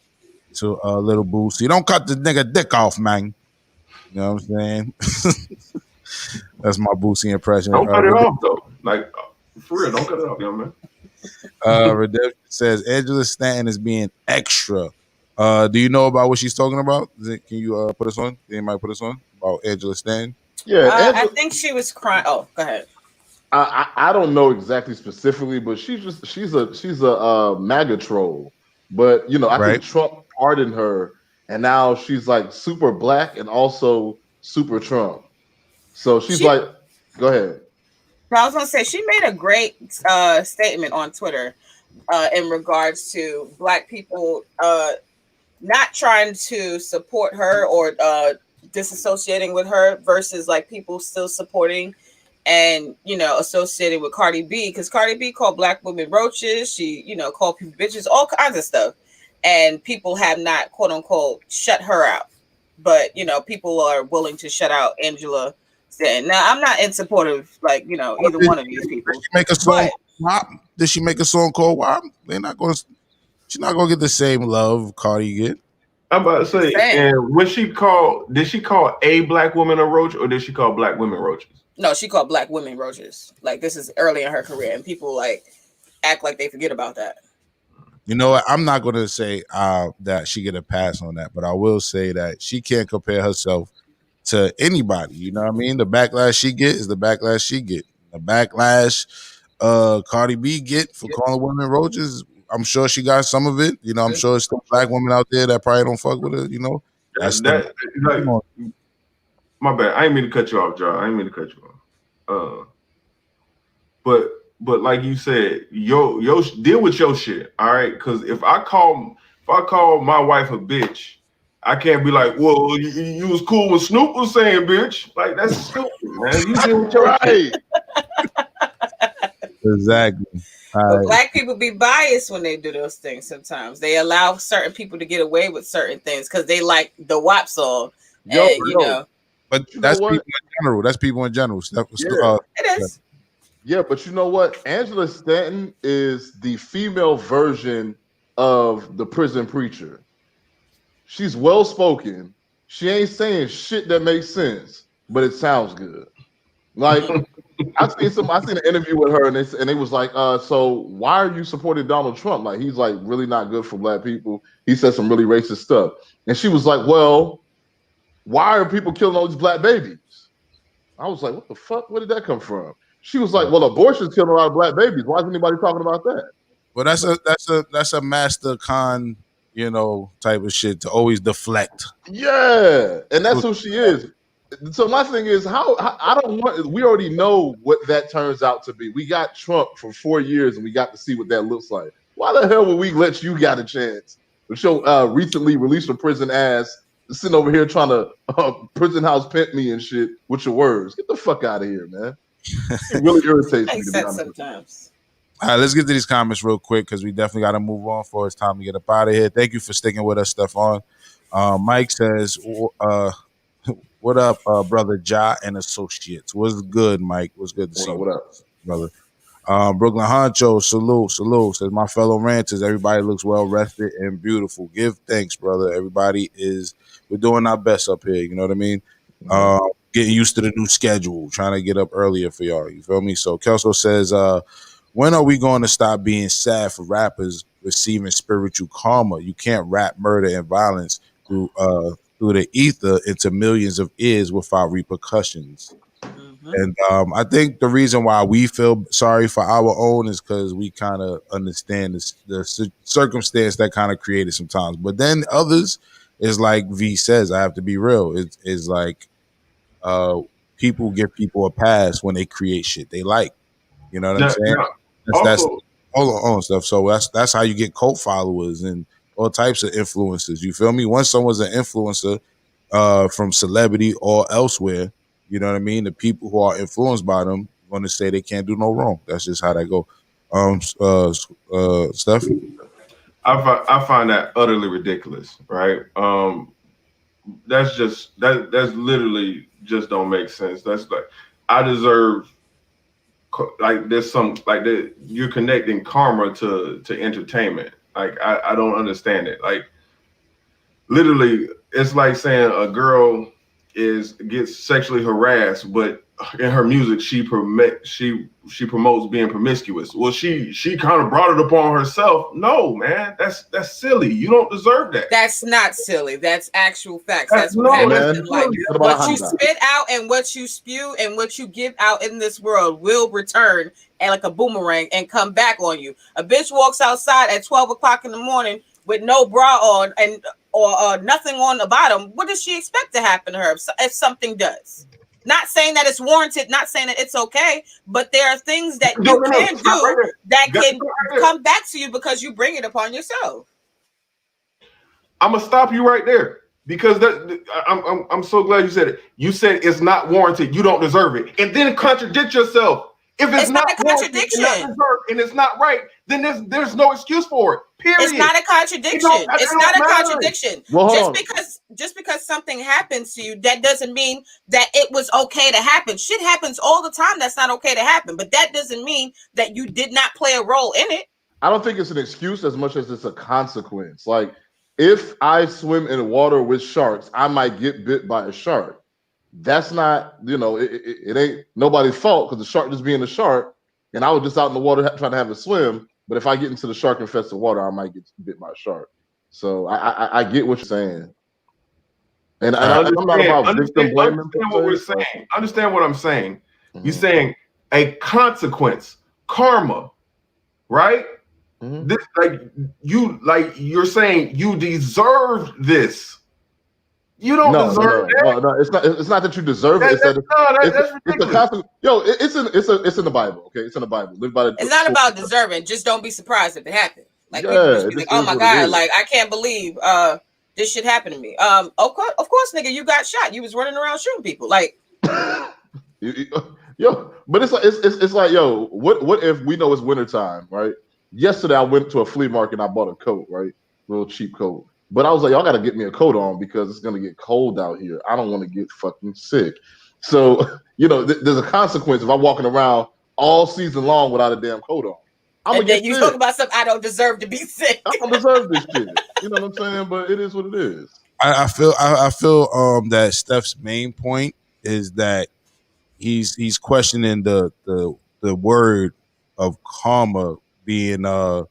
to Little Boosie. Don't cut the nigga dick off, man. You know what I'm saying? That's my Boosie impression. Don't cut it off though. Like for real, don't cut it off, young man. Redemption says Angela Stanton is being extra. Do you know about what she's talking about? Can you put us on? Anybody put us on about Angela Stanton? Yeah, I think she was crying. Oh, go ahead. I don't know exactly specifically, but she's a MAGA troll. But I think Trump pardoned her, and now she's like super black and also super Trump. So she's like, go ahead. I was gonna say she made a great statement on Twitter in regards to black people not trying to support her or disassociating with her versus like people still supporting and associating with Cardi B, because Cardi B called black women roaches. She called people bitches, all kinds of stuff, and people have not quote unquote shut her out, but people are willing to shut out Angela Stanton. Now I'm not in support of like either one of these people. Did she make a song? Did she make a song called WAP? She's not gonna get the same love Cardi get. I'm about to say, and when did she call a black woman a roach, or did she call black women roaches? No, she called black women roaches. Like this is early in her career, and people like act like they forget about that. You know what? I'm not gonna say that she get a pass on that, but I will say that she can't compare herself to anybody. You know what I mean? The backlash she get is the backlash she get. The backlash Cardi B get for calling women roaches, I'm sure she got some of it. I'm sure it's still black women out there that probably don't fuck with her. My bad. I didn't mean to cut you off, Jah. I didn't mean to cut you off. But like you said, yo, deal with your shit, all right? Because if I call my wife a bitch, I can't be like, well, you was cool when Snoop was saying bitch. Like that's stupid, man. You deal with your shit. Exactly. But black people be biased when they do those things. Sometimes they allow certain people to get away with certain things because they like the WAP song. But that's people in general. That's people in general. It is. Yeah, but you know what? Angela Stanton is the female version of the prison preacher. She's well spoken. she ain't saying shit that makes sense, but it sounds good. Like I seen an interview with her, and it was like, so why are you supporting Donald Trump? Like he's like really not good for black people. He said some really racist stuff, and she was like, well, why are people killing all these black babies? I was like, what the fuck? Where did that come from? She was like, well, abortion's killing a lot of black babies. Why is anybody talking about that? Well, that's a master con, type of shit to always deflect. Yeah, and that's who she is. So my thing is, how I don't want. We already know what that turns out to be. We got Trump for 4 years, and we got to see what that looks like. Why the hell would we let you got a chance to show recently released from prison ass sitting over here trying to prison house pimp me and shit with your words? Get the fuck out of here, man. It really irritates me to be honest. Sometimes. All right, let's get to these comments real quick because we definitely got to move on for it's time to get up out of here. Thank you for sticking with us, Stephon. Mike says, what up, brother Jah and associates? What's good, Mike? What's good to see you, what up, brother? Brooklyn Honcho, salute. Says, my fellow ranters, everybody looks well rested and beautiful. Give thanks, brother. We're doing our best up here. You know what I mean? Mm-hmm. Getting used to the new schedule, trying to get up earlier for y'all. You feel me? So Kelso says, when are we going to stop being sad for rappers receiving spiritual karma? You can't rap murder and violence through the ether into millions of ears without repercussions. Mm-hmm. And I think the reason why we feel sorry for our own is because we kind of understand the circumstance that kind of created sometimes. But then others is like V says, I have to be real. It's like people give people a pass when they create shit they like. You know what I'm saying? Yeah. That's hold on stuff. So that's how you get cult followers and all types of influencers. You feel me? Once someone's an influencer from celebrity or elsewhere, you know what I mean? The people who are influenced by them want to say they can't do no wrong. That's just how that go. Steph? I find that utterly ridiculous, right? That's literally just don't make sense. That's like, I deserve, like there's some like that you're connecting karma to entertainment. Like I don't understand it. Like literally, it's like saying a girl gets sexually harassed, but in her music she promotes being promiscuous. Well, she kind of brought it upon herself. No, man, that's silly. You don't deserve that. That's not silly. That's actual facts. That's what happens in life. What you spit out and what you spew and what you give out in this world will return and like a boomerang and come back on you. A bitch walks outside at 12 o'clock in the morning with no bra on or nothing on the bottom. What does she expect to happen to her if something does? Not saying that it's warranted, not saying that it's okay, but there are things that you can do that can come back to you because you bring it upon yourself. I'm gonna stop you right there because I'm so glad you said it. You said it's not warranted, you don't deserve it, and then contradict yourself. If it's not a contradiction and it's not right, then there's no excuse for it. Period. It's not a contradiction. It's not a contradiction. Well, just because something happens to you, that doesn't mean that it was okay to happen. Shit happens all the time that's not okay to happen, but that doesn't mean that you did not play a role in it. I don't think it's an excuse as much as it's a consequence. Like if I swim in water with sharks, I might get bit by a shark. That's not, it ain't nobody's fault because the shark just being a shark, and I was just out in the water trying to have a swim. But if I get into the shark infested water, I might get bit by a shark. So I get what you're saying, and I'm not about victim blaming. Understand what we're saying. Understand what I'm saying. Mm-hmm. You're saying a consequence, karma, right? Mm-hmm. This you're saying you deserve this. You don't deserve that. No, it's not that you deserve it. It's a consequence. It's in the Bible. Okay, it's in the Bible. Live by the. It's not about deserving. Just don't be surprised if it happened. Like people just be like, "Oh my god!" Like I can't believe this shit happened to me. Of course, nigga, you got shot. You was running around shooting people. Like, but it's like, yo, what if we know it's wintertime, right? Yesterday I went to a flea market and I bought a coat, right? Real cheap coat. But I was like, y'all got to get me a coat on because it's going to get cold out here. I don't want to get fucking sick. So, there's a consequence if I'm walking around all season long without a damn coat on. I'm and then you talk about something I don't deserve to be sick. I don't deserve this shit. You know what I'm saying? But it is what it is. I feel that Steph's main point is that he's questioning the word of karma being and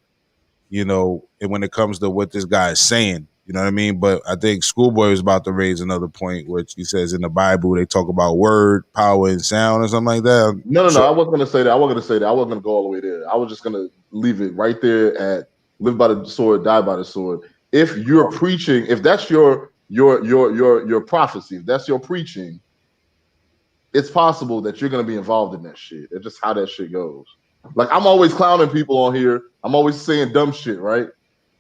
when it comes to what this guy is saying, you know what I mean? But I think Schoolboy was about to raise another point, which he says in the Bible they talk about word, power, and sound or something like that. No. I wasn't gonna say that. I wasn't gonna go all the way there. I was just gonna leave it right there at live by the sword, die by the sword. If you're preaching, if that's your prophecy, if that's your preaching, it's possible that you're gonna be involved in that shit. It's just how that shit goes. Like I'm always clowning people on here. I'm always saying dumb shit, right?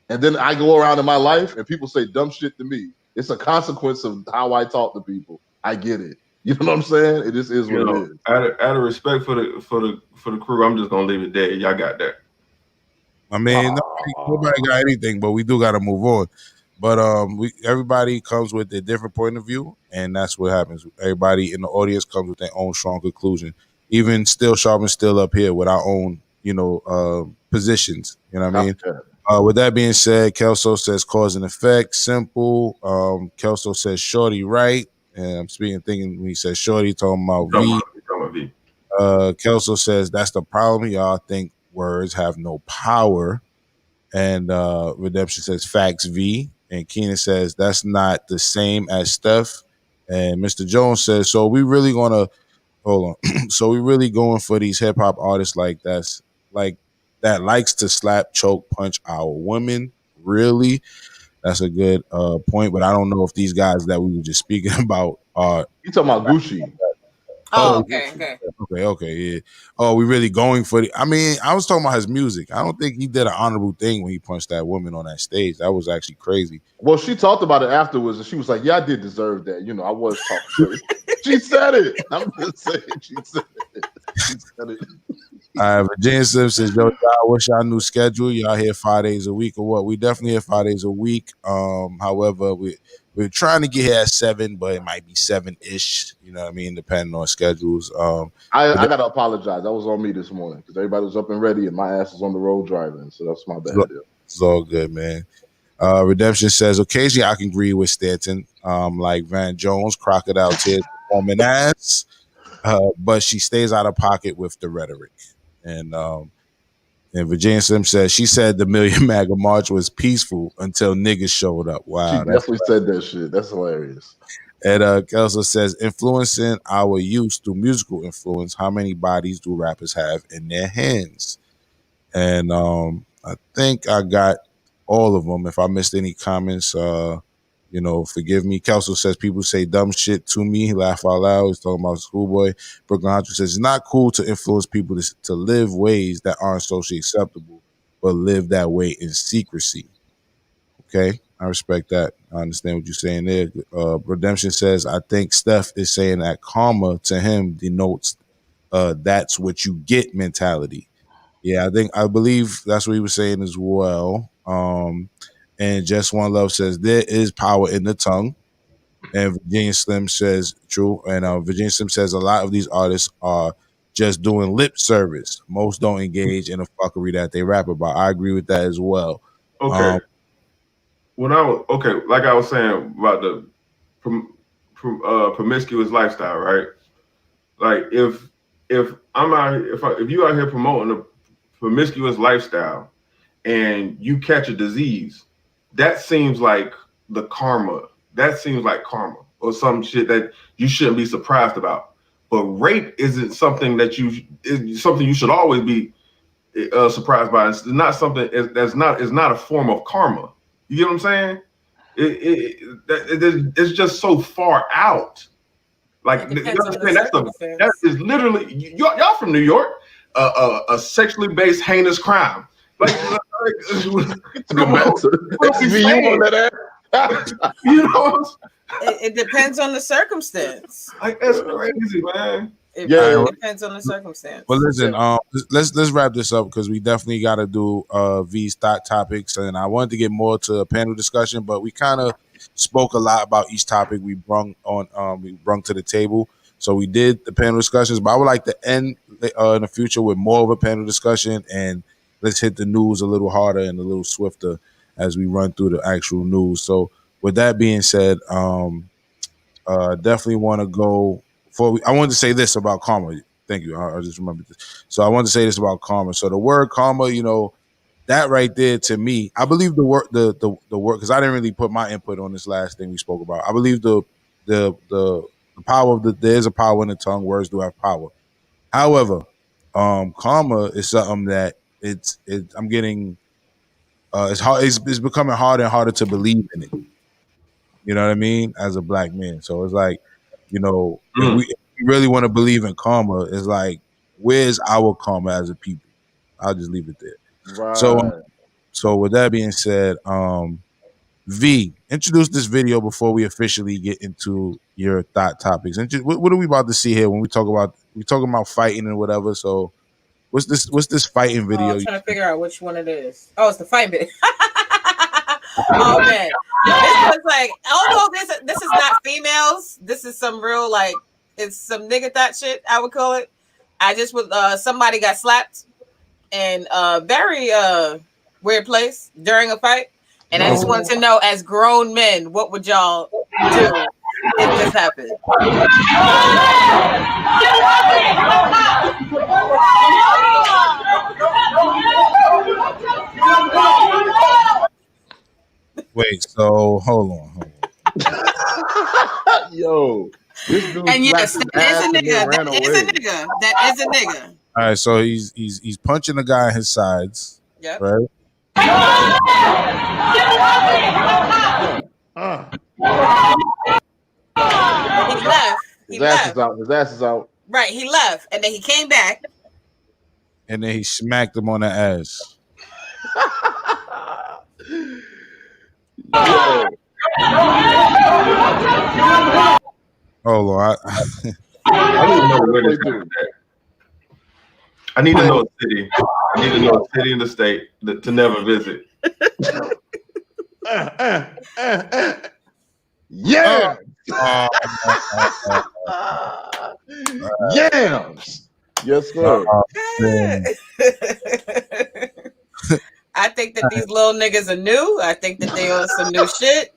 And then I go around in my life and people say dumb shit to me. It's a consequence of how I talk to people. I get it. You know what I'm saying? It just is what it is. Out of respect for the crew, I'm just gonna leave it there. Y'all got that. I mean, nobody got anything, but we do got to move on. But everybody comes with a different point of view, and that's what happens. Everybody in the audience comes with their own strong conclusion. Even Still Sharp and Still up here with our own, positions. You know what I mean? With that being said, Kelso says cause and effect, simple. Kelso says shorty right. And I'm thinking when he says shorty, talking about V. Kelso says that's the problem. Y'all think words have no power. And Redemption says facts V. And Keenan says that's not the same as Steph. And Mr. Jones says, so we really gonna hold on. So we really going for these hip hop artists that likes to slap, choke, punch our women. Really? That's a good point. But I don't know if these guys that we were just speaking about are. You talking about Gucci? Okay, yeah. Oh, we really going for the? I mean, I was talking about his music. I don't think he did an honorable thing when he punched that woman on that stage. That was actually crazy. Well, she talked about it afterwards, and she was like, "Yeah, I did deserve that. I was talking shit." She said it. I'm just saying, she said it. She said it. Virginia Sims says, "Yo, what's y'all new schedule? Y'all here 5 days a week or what? We definitely here 5 days a week. However, we're trying to get here at 7, but it might be 7-ish. You know what I mean, depending on schedules. I gotta apologize. That was on me this morning because everybody was up and ready, and my ass was on the road driving. So that's my bad. It's all good, man. Redemption says, occasionally I can agree with Stanton, like Van Jones, crocodile tears, woman ass, but she stays out of pocket with the rhetoric. And Virginia Sim says, she said the Million MAGA March was peaceful until niggas showed up. Wow. She definitely said that shit. That's hilarious. And Kelso says, influencing our youth through musical influence. How many bodies do rappers have in their hands? And I think I got all of them. If I missed any comments, forgive me. Kelso says people say dumb shit to me. He laugh out loud. He's talking about Schoolboy. Brooklyn Hunter says it's not cool to influence people to live ways that aren't socially acceptable, but live that way in secrecy. Okay, I respect that. I understand what you're saying there. Redemption says I think Steph is saying that karma to him denotes that's what you get mentality. Yeah, I believe that's what he was saying as well. And Just One Love says there is power in the tongue. And Virginia Slim says true. And Virginia Slim says a lot of these artists are just doing lip service. Most don't engage in the fuckery that they rap about. I agree with that as well. Okay. Like I was saying about the promiscuous lifestyle, right? Like if I'm out, if you out here promoting a promiscuous lifestyle and you catch a disease, that seems like the karma. That seems like karma or some shit that you shouldn't be surprised about. But rape isn't something is something you should always be surprised by. It's not something it's not a form of karma. You get what I'm saying? It's just so far out. Like you understand that is literally y'all from New York, a sexually based heinous crime. Like it depends on the circumstance. Like that's crazy, man. It depends on the circumstance. Well, listen, let's wrap this up because we definitely got to do V's thought topics, and I wanted to get more to a panel discussion, but we kind of spoke a lot about each topic we brung to the table. So we did the panel discussions, but I would like to end in the future with more of a panel discussion, and let's hit the news a little harder and a little swifter as we run through the actual news. So with that being said, definitely want to go for. I wanted to say this about karma. Thank you. I just remembered this. So I wanted to say this about karma. So the word karma, you know, that right there to me, I believe the word, the word, because I didn't really put my input on this last thing we spoke about. I believe the power of there is a power in the tongue. Words do have power. However, karma is something that I'm getting. It's hard. It's becoming harder and harder to believe in it. You know what I mean? As a black man, so it's like, you know, if we really want to believe in karma, it's like, where's our karma as a people? I'll just leave it there. Right. So with that being said, V, introduce this video before we officially get into your thought topics. And what are we about to see here when we talking about fighting and whatever? So what's this fighting video? I'm trying to figure out which one it is. Oh, it's the fight video. Oh man, this was like, although this is not females, this is some real, like, it's some nigga thought shit, I would call it. I just was somebody got slapped in a very weird place during a fight, and I just wanted to know, as grown men, what would y'all do if this happened? Wait, so hold on. Yo, this dude and yes, slapped that his is ass a and then nigga. ran That is away. a nigga. That is a nigga. All right, so he's punching the guy in his sides. Yep. Right. He left. His ass is out. Right, he left, and then he came back. And then he smacked him on the ass. Hold on. I need to know where this guy is at. I need to know a city. I need to know a city in the state to never visit. Yeah. Yams. Yes, sir. I think that these little niggas are new. I think that they on some new shit.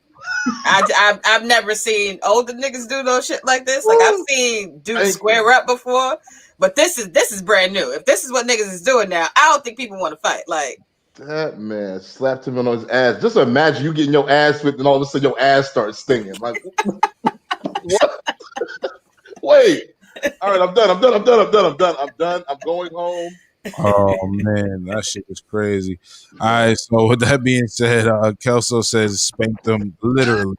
I've never seen older niggas do no shit like this. Like, I've seen dudes square up before, but this is brand new. If this is what niggas is doing now, I don't think people want to fight. Like, that man slapped him on his ass. Just imagine you getting your ass whipped and all of a sudden your ass starts stinging. Like, what? Wait. All right, I'm done. I'm going home. Oh man, that shit is crazy. All right, so with that being said, Kelso says spanked them literally.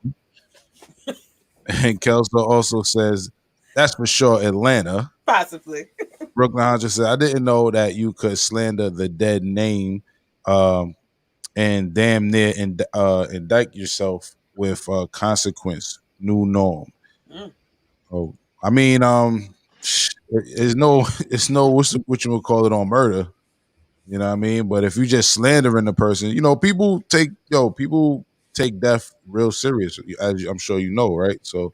And Kelso also says, that's for sure Atlanta. Possibly. Brooklyn Hunter said, I didn't know that you could slander the dead name and damn near indict yourself with consequence, new norm. Oh, I mean, it's no what you would call it on murder. You know what I mean? But if you just slandering the person, you know, people take death real serious, as I'm sure you know, right? So,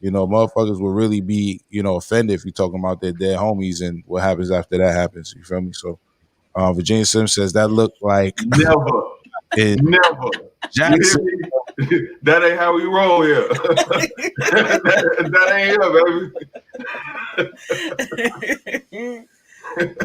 you know, motherfuckers will really be, you know, offended if you're talking about their dead homies and what happens after that happens. You feel me? So, Virginia Sims says that looked like never. Jackson. That ain't how we roll here. that ain't him, baby.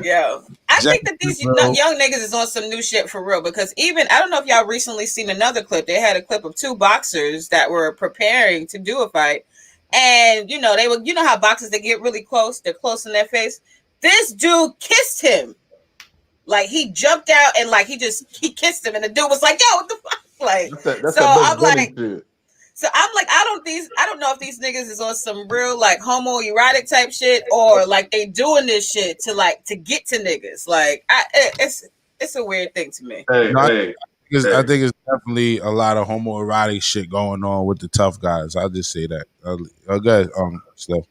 Yo, I think that these young niggas is on some new shit for real, because even, I don't know if y'all recently seen another clip. They had a clip of two boxers that were preparing to do a fight, and you know, they were, you know how boxers, they get really close, they're close in their face. This dude kissed him. Like, he jumped out and like he kissed him, and the dude was like, yo, what the fuck? Like, that's so I'm like, shit. So I'm like, I don't know if these niggas is on some real like homoerotic type shit, or like they doing this shit to get to niggas. Like, it's a weird thing to me. I think it's definitely a lot of homoerotic shit going on with the tough guys. I'll just say that. Okay, Steph.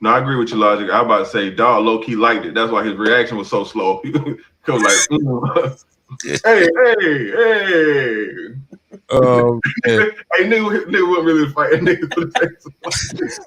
No, I agree with you, Logic. I was about to say, dog low key liked it. That's why his reaction was so slow. He was like, hey. Hey, nigga wasn't really fighting niggas.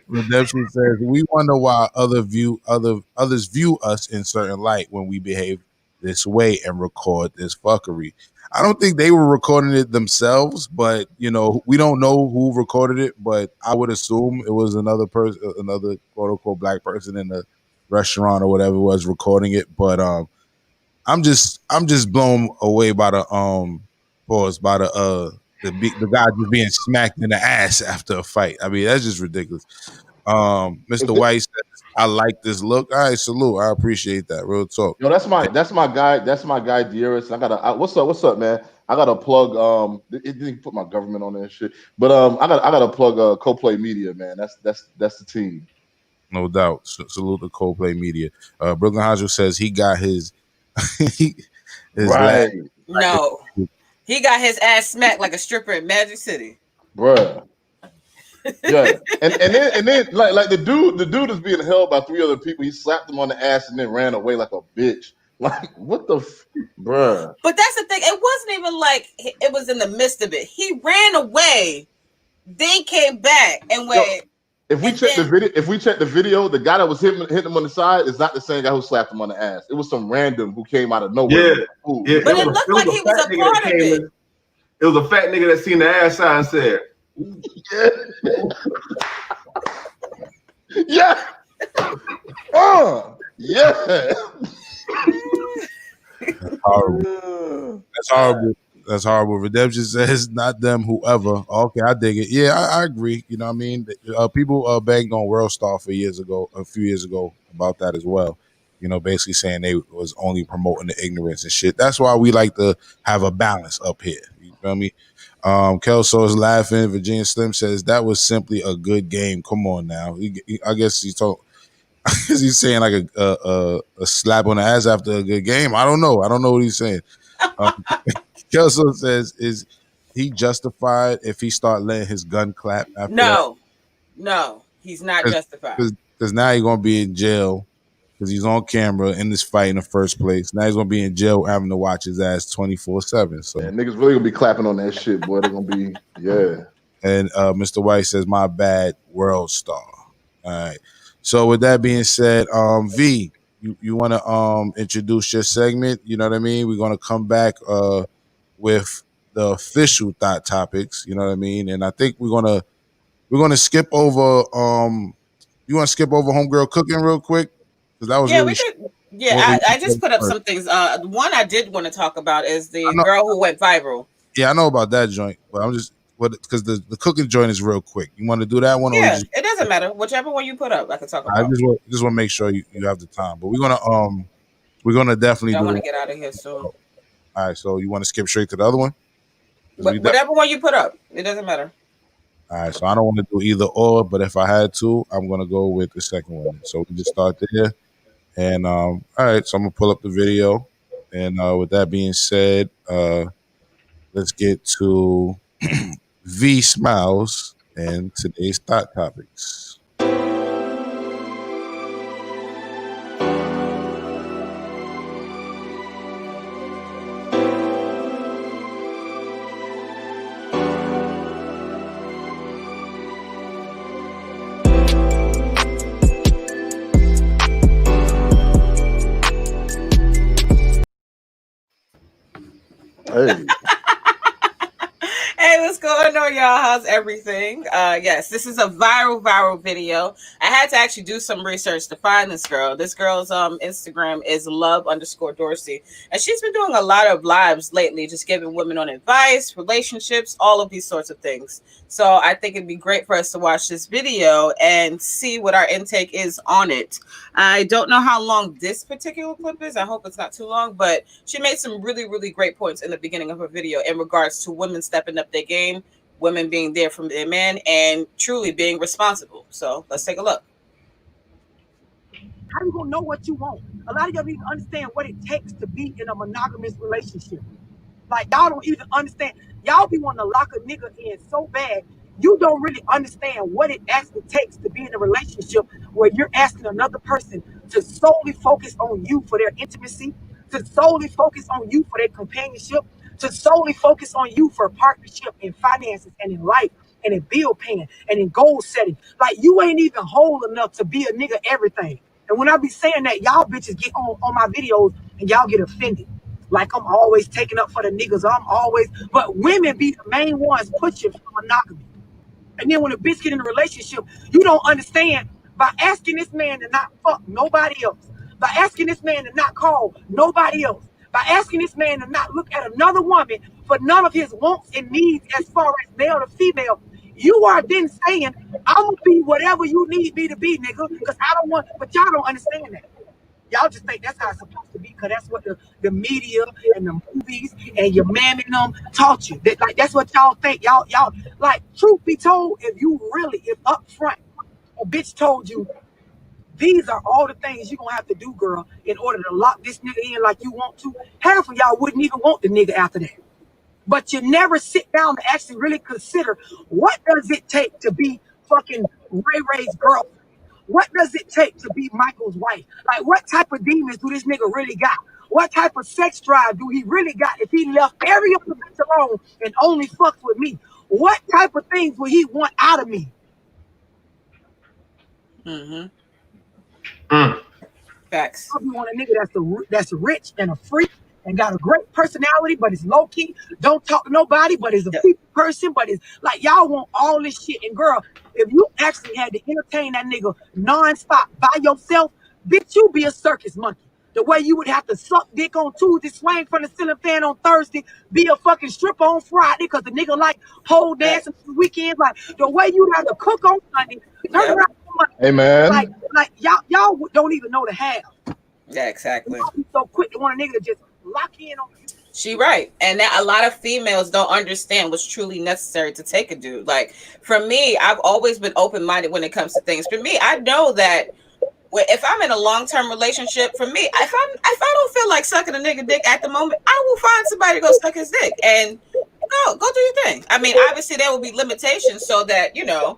Redemption says, we wonder why others view us in certain light when we behave this way and record this fuckery. I don't think they were recording it themselves, but you know, we don't know who recorded it, but I would assume it was another person, another quote unquote black person in the restaurant or whatever was recording it. But I'm just blown away by the the guy just being smacked in the ass after a fight. I mean, that's just ridiculous. Mr. White says, I like this look. All right, salute. I appreciate that. Real talk. Yo, that's my guy. That's my guy, Dearest. What's up, man? I gotta plug. It didn't put my government on there and shit. But I gotta plug CoPlay Media, man. That's the team. No doubt. Salute to CoPlay Media. Brooklyn Hodge says he got his right. No, he got his ass smacked like a stripper in Magic City, bruh. Yeah, and then like the dude is being held by 3 other people. He slapped him on the ass and then ran away like a bitch. Like what the, bruh. But that's the thing. It wasn't even like it was in the midst of it. He ran away, then came back and went. Yo, if we check the video, the guy that was hitting him on the side is not the same guy who slapped him on the ass. It was some random who came out of nowhere. Yeah, but it looked like he was a part of it. It was a fat nigga that seen the ass side and said, "Yeah, yeah." That's horrible. That's horrible. That's horrible. Redemption says, not them, whoever. Okay, I dig it. Yeah, I agree. You know what I mean? People banged on World Star a few years ago about that as well. You know, basically saying they was only promoting the ignorance and shit. That's why we like to have a balance up here. You feel me? Kelso is laughing. Virginia Slim says, that was simply a good game. Come on now. I guess he's saying like a slap on the ass after a good game. I don't know. I don't know what he's saying. Kelso says, is he justified if he start letting his gun clap after No, he's not justified. Because now he's going to be in jail because he's on camera in this fight in the first place. Now he's going to be in jail having to watch his ass 24/7. So niggas really going to be clapping on that shit, boy. They're going to be, yeah. And Mr. White says, my bad, World Star. All right. So with that being said, V, you want to introduce your segment? You know what I mean? We're going to come back with the official thought topics, you know what I mean? And I think we're gonna skip over you want to skip over homegirl cooking real quick? Because that was we could. Yeah, I just put up some things. One I did want to talk about is the girl who went viral. Yeah, I know about that joint, but I'm just because the cooking joint is real quick. You want to do that one? Yeah, it doesn't matter. Whichever one you put up, I can talk about. I just want to make sure you have the time. But we're gonna definitely. I want to get out of here soon. All right, so you want to skip straight to the other one? Whatever one you put up, it doesn't matter. All right, so I don't want to do either or, but if I had to, I'm gonna go with the second one. So we just start there, and all right, so I'm gonna pull up the video, and with that being said, let's get to VeeSmilez and today's thought topics. Hey. Hey, what's going on, y'all? How's everything? Yes, this is a viral video. I had to actually do some research to find this girl. This girl's Instagram is love_Dorsey. And she's been doing a lot of lives lately, just giving women on advice, relationships, all of these sorts of things. So I think it'd be great for us to watch this video and see what our intake is on it. I don't know how long this particular clip is. I hope it's not too long, but she made some really, really great points in the beginning of her video in regards to women stepping up their game, women being there for their men, and truly being responsible. So let's take a look. How you gonna know what you want? A lot of y'all need to understand what it takes to be in a monogamous relationship. Like, y'all don't even understand. Y'all be wanting to lock a nigga in so bad, you don't really understand what it actually takes to be in a relationship where you're asking another person to solely focus on you for their intimacy, to solely focus on you for their companionship, to solely focus on you for partnership in finances and in life and in bill paying and in goal setting. Like, you ain't even whole enough to be a nigga everything. And when I be saying that, y'all bitches get on my videos and y'all get offended. like I'm always taking up for the niggas. But women be the main ones pushing for monogamy. And then when a bitch get in a relationship, you don't understand. By asking this man to not fuck nobody else, by asking this man to not call nobody else, by asking this man to not look at another woman for none of his wants and needs as far as male to female, you are then saying, I'm gonna be whatever you need me to be, nigga, because I don't want, but y'all don't understand that. Y'all just think that's how it's supposed to be because that's what the media and the movies and your man and them taught you. That's what y'all think. Y'all like, truth be told, if up front a bitch told you these are all the things you're gonna have to do, girl, in order to lock this nigga in like you want to, half of y'all wouldn't even want the nigga after that. But you never sit down to actually really consider what does it take to be fucking Ray Ray's girlfriend? What does it take to be Michael's wife? Like, what type of demons do this nigga really got? What type of sex drive do he really got if he left every other bitch alone and only fucks with me? What type of things will he want out of me? Facts. You want a nigga that's rich and a freak and got a great personality, but is low key, don't talk to nobody, but is a people person, but is like, y'all want all this shit. And girl, if you actually had to entertain that nigga nonstop by yourself, bitch, you be a circus monkey. The way you would have to suck dick on Tuesday, swing from the ceiling fan on Thursday, be a fucking stripper on Friday, because the nigga like pole dancing on the weekends. Like, the way you have to cook on Sunday, turn around on Monday. Hey, man. Like y'all don't even know the half. Yeah, exactly. Y'all be so quick to want a nigga to just lock in on you. She right. And that a lot of females don't understand what's truly necessary to take a dude. Like, for me, I've always been open-minded when it comes to things. For me, I know that if I'm in a long-term relationship, for me, if I don't feel like sucking a nigga dick at the moment, I will find somebody to go suck his dick and go do your thing. I mean, obviously there will be limitations so that, you know,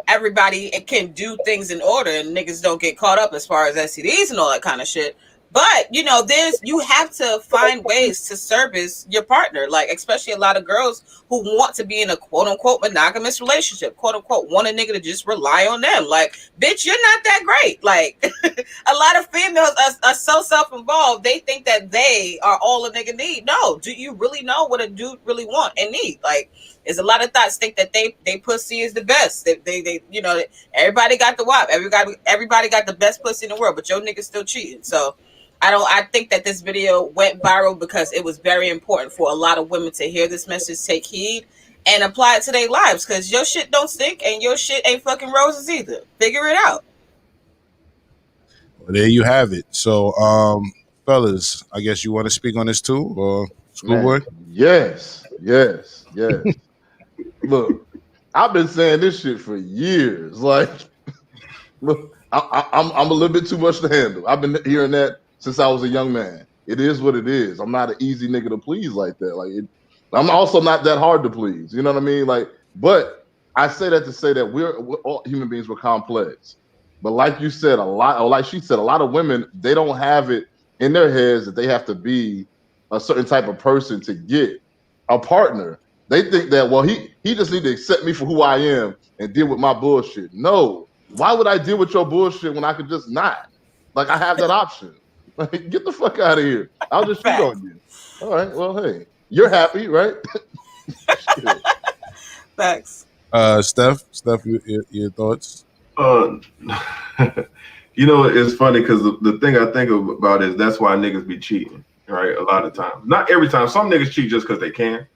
everybody can do things in order and niggas don't get caught up as far as STDs and all that kind of shit. But, you know, you have to find ways to service your partner, like, especially a lot of girls who want to be in a quote-unquote monogamous relationship, quote-unquote want a nigga to just rely on them. Like, bitch, you're not that great. Like, a lot of females are so self-involved, they think that they are all a nigga need. No, do you really know what a dude really want and need? Like, there's a lot of thoughts think that they pussy is the best. They you know, everybody got the wop. Everybody got the best pussy in the world, but your nigga still cheating. So I think that this video went viral because it was very important for a lot of women to hear this message, take heed, and apply it to their lives. Because your shit don't stink and your shit ain't fucking roses either. Figure it out. Well, there you have it. So, fellas, I guess you want to speak on this too, or Schoolboy? Yes. Look, I've been saying this shit for years. Like, look, I'm a little bit too much to handle. I've been hearing that since I was a young man. It is what it is. I'm not an easy nigga to please like that. Like, I'm also not that hard to please. You know what I mean? Like, but I say that to say that we're all human beings. We're complex. But like you said, like she said, a lot of women, they don't have it in their heads that they have to be a certain type of person to get a partner. They think that, well, he just need to accept me for who I am and deal with my bullshit. No, why would I deal with your bullshit when I could just not? Like, I have that option. Like, get the fuck out of here. I'll just shoot on you. All right, well, hey, you're happy, right? Thanks. Steph, your thoughts? You know, it's funny because the thing I think about is that's why niggas be cheating, right? A lot of times. Not every time. Some niggas cheat just because they can.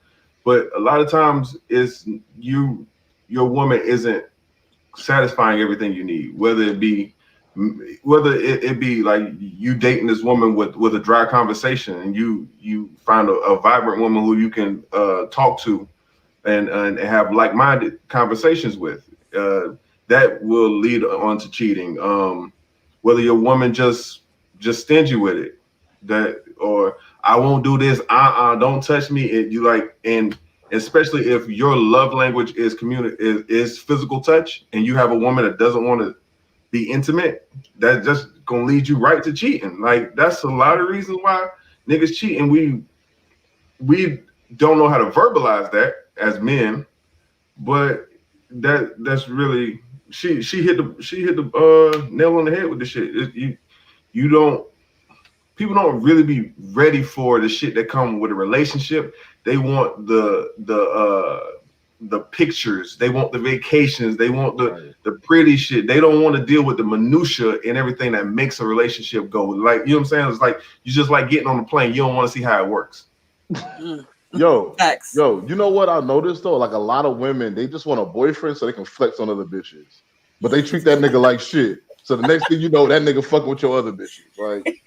But a lot of times it's your woman isn't satisfying everything you need, whether it be like you dating this woman with a dry conversation and you find a vibrant woman who you can talk to and have like-minded conversations with. That will lead on to cheating. Whether your woman just stingy with it, or I won't do this, don't touch me. And especially if your love language is physical touch, and you have a woman that doesn't want to be intimate, that's just gonna lead you right to cheating. Like, that's a lot of reasons why niggas cheat, and we don't know how to verbalize that as men, but that's really she hit the nail on the head with the shit. You don't people don't really be ready for the shit that come with a relationship. They want the pictures, they want the vacations, they want the pretty shit. They don't want to deal with the minutia and everything that makes a relationship go. Like, you know what I'm saying? It's like you just like getting on the plane. You don't want to see how it works. Yo, you know what I noticed though? Like a lot of women, they just want a boyfriend so they can flex on other bitches, but they treat that nigga like shit. So the next thing you know, that nigga fucking with your other bitches. Like,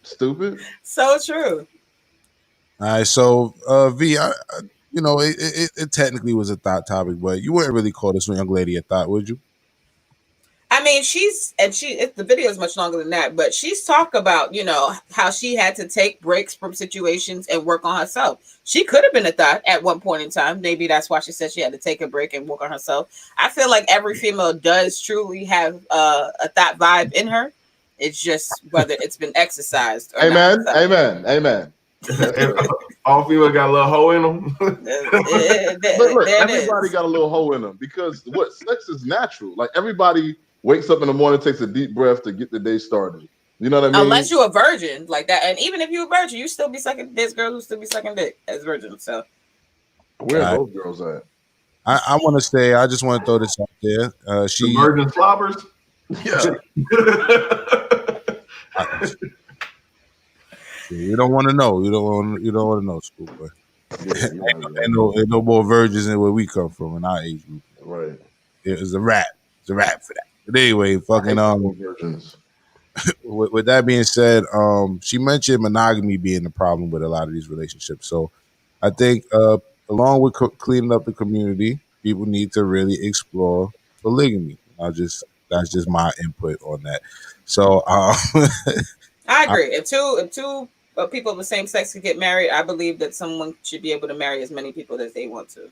stupid. So true. All right, so V, you know, it technically was a thought topic, but you wouldn't really call this young lady a thought, would you? I mean, the video is much longer than that, but she's talked about, you know, how she had to take breaks from situations and work on herself. She could have been a thought at one point in time. Maybe that's why she said she had to take a break and work on herself. I feel like every female does truly have a thought vibe in her. It's just whether it's been exercised or Amen. not. Amen. All females got a little hole in them. Look, everybody got a little hole in them because what sex is natural. Like everybody wakes up in the morning, takes a deep breath to get the day started. You know what I mean? Unless you're a virgin like that, and even if you're a virgin, you still be sucking. There's girls who still be sucking dick as virgins. So where are those girls at? I want to say, I just want to throw this out there. She the virgin slobbers. Yeah. You don't want to know. You don't want to know, schoolboy. Ain't no more virgins than where we come from in our age group. Right. It's a rap. It's a rap for that. But anyway, fucking virgins. with that being said, she mentioned monogamy being the problem with a lot of these relationships. So I think along with cleaning up the community, people need to really explore polygamy. That's just my input on that. So I agree. If two people of the same sex could get married, I believe that someone should be able to marry as many people as they want to.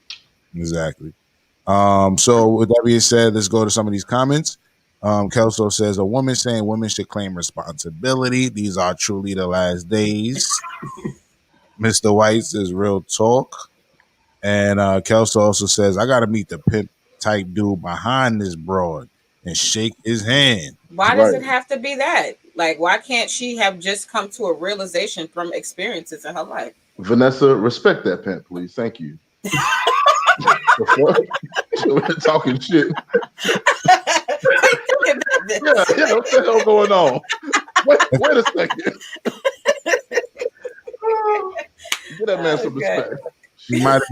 Exactly. So with that being said, let's go to some of these comments. Kelso says, a woman saying women should claim responsibility. These are truly the last days. Mr. White says, real talk. And Kelso also says, I got to meet the pimp type dude behind this broad and shake his hand. Why does it have to be that? Like, why can't she have just come to a realization from experiences in her life? Vanessa, respect that pimp, please. Thank you. We're talking shit. Yeah, what the hell going on? Wait a second. Give that man some respect. He might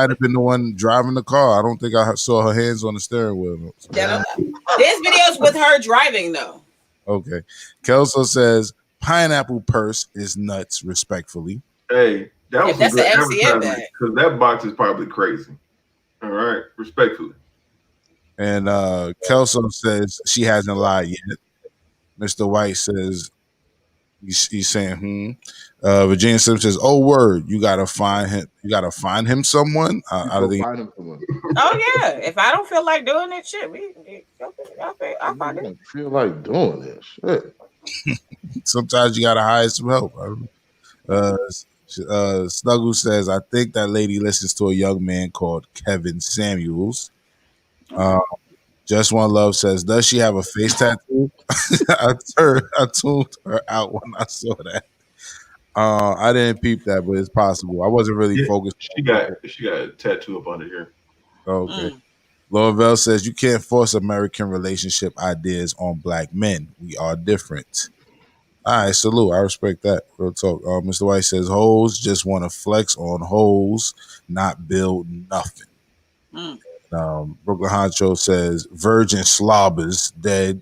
have been the one driving the car. I don't think I saw her hands on the steering wheel. There's videos with her driving though. Okay. Kelso says pineapple purse is nuts, respectfully. Hey, that was that's a good the MCM advertisement because that box is probably crazy. All right, respectfully. And Kelso says she hasn't lied yet. Mr. White says he's saying Virginia Sims says, "Oh word, you gotta find him. You gotta find him someone out of the." Find him someone. Oh yeah, if I don't feel like doing it, shit, I'll find it. Feel like doing it, shit. Sometimes you gotta hire some help. Snuggle says, "I think that lady listens to a young man called Kevin Samuels." Just One Love says, "Does she have a face tattoo?" I tuned her out when I saw that. I didn't peep that, but it's possible. I wasn't really focused. She got a tattoo up under here. Okay. Laurel says, "You can't force American relationship ideas on black men. We are different." All right, salute. I respect that. Real talk. Mr. White says, "Hoes just want to flex on hoes, not build nothing." Brooklyn Honcho says, "Virgin slobbers dead."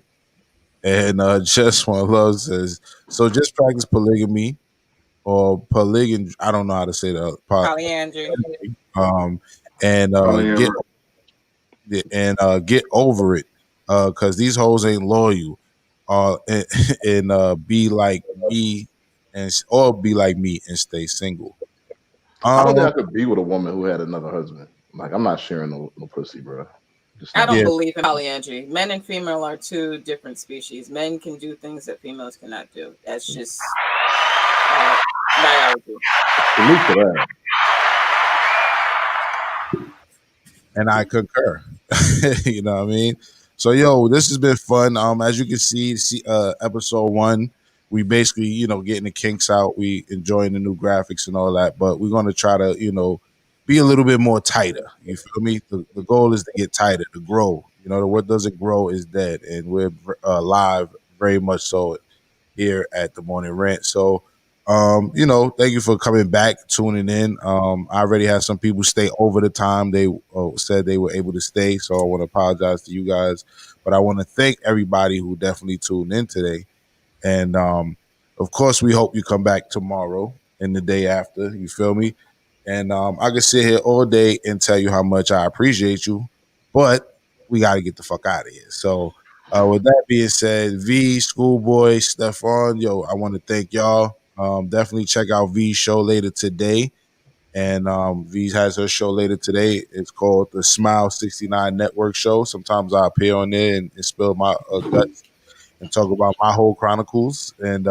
And Just One Love says, "So just practice polygamy or polygon. I don't know how to say that. Polyandry. Get over it, because these hoes ain't loyal. And be like me, or be like me and stay single." I don't think I could be with a woman who had another husband. Like, I'm not sharing no pussy, bro. I don't believe in polyandry. Men and female are two different species. Men can do things that females cannot do. That's just biology. And I concur. You know what I mean? So, yo, this has been fun. As you can see, episode 1 we basically, you know, getting the kinks out. We enjoying the new graphics and all that, but we're going to try to, you know, be a little bit more tighter. You feel me? The goal is to get tighter, to grow. You know, what doesn't grow is dead, and we're live very much so here at the Morning Rant. So, you know, thank you for coming back, tuning in. I already had some people stay over the time they said they were able to stay, so I want to apologize to you guys. But I want to thank everybody who definitely tuned in today. And, of course, we hope you come back tomorrow and the day after. You feel me? And I can sit here all day and tell you how much I appreciate you, but we got to get the fuck out of here. So with that being said, V, Schoolboy, Stephon, yo, I want to thank y'all. Definitely check out V's show later today. And V has her show later today. It's called the Smile 69 Network Show. Sometimes I appear on there and spill my guts and talk about my whole chronicles. And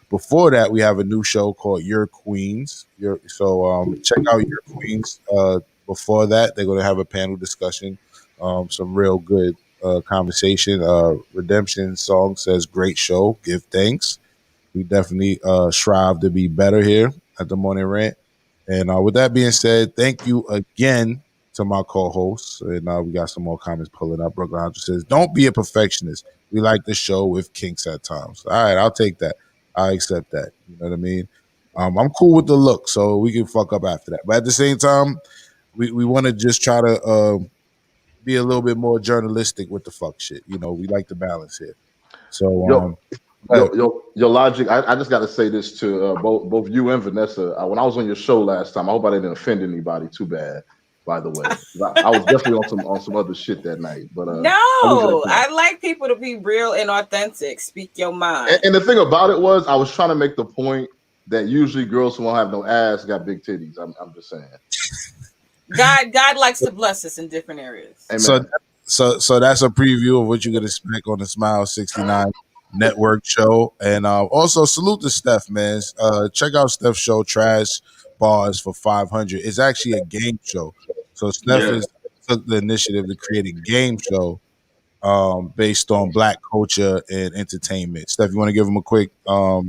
before that, we have a new show called Your Queens. So check out Your Queens. Before that, they're going to have a panel discussion, some real good conversation. Redemption Song says, great show. Give thanks. We definitely strive to be better here at the Morning Rant. And with that being said, thank you again to my co-hosts. And we got some more comments pulling up. Brooklyn Hunter says, don't be a perfectionist. We like the show with kinks at times. All right, I'll take that. I accept that. You know what I mean? I'm cool with the look, so we can fuck up after that. But at the same time, we want to just try to be a little bit more journalistic with the fuck shit. You know, we like the balance here. So, JahLogic, I just got to say this to both you and Vanessa. When I was on your show last time, I hope I didn't offend anybody too bad. By the way, I was definitely on some other shit that night. But no, I like people to be real and authentic. Speak your mind. And the thing about it was, I was trying to make the point that usually girls who don't have no ass got big titties. I'm just saying. God likes to bless us in different areas. Amen. So that's a preview of what you can expect on the Smile 69 Network show. And also salute to Steph, man. Check out Steph's show, Trash Bars for 500. It's actually a game show. So Steph took the initiative to create a game show based on Black culture and entertainment. Steph, you want to give him a quick drop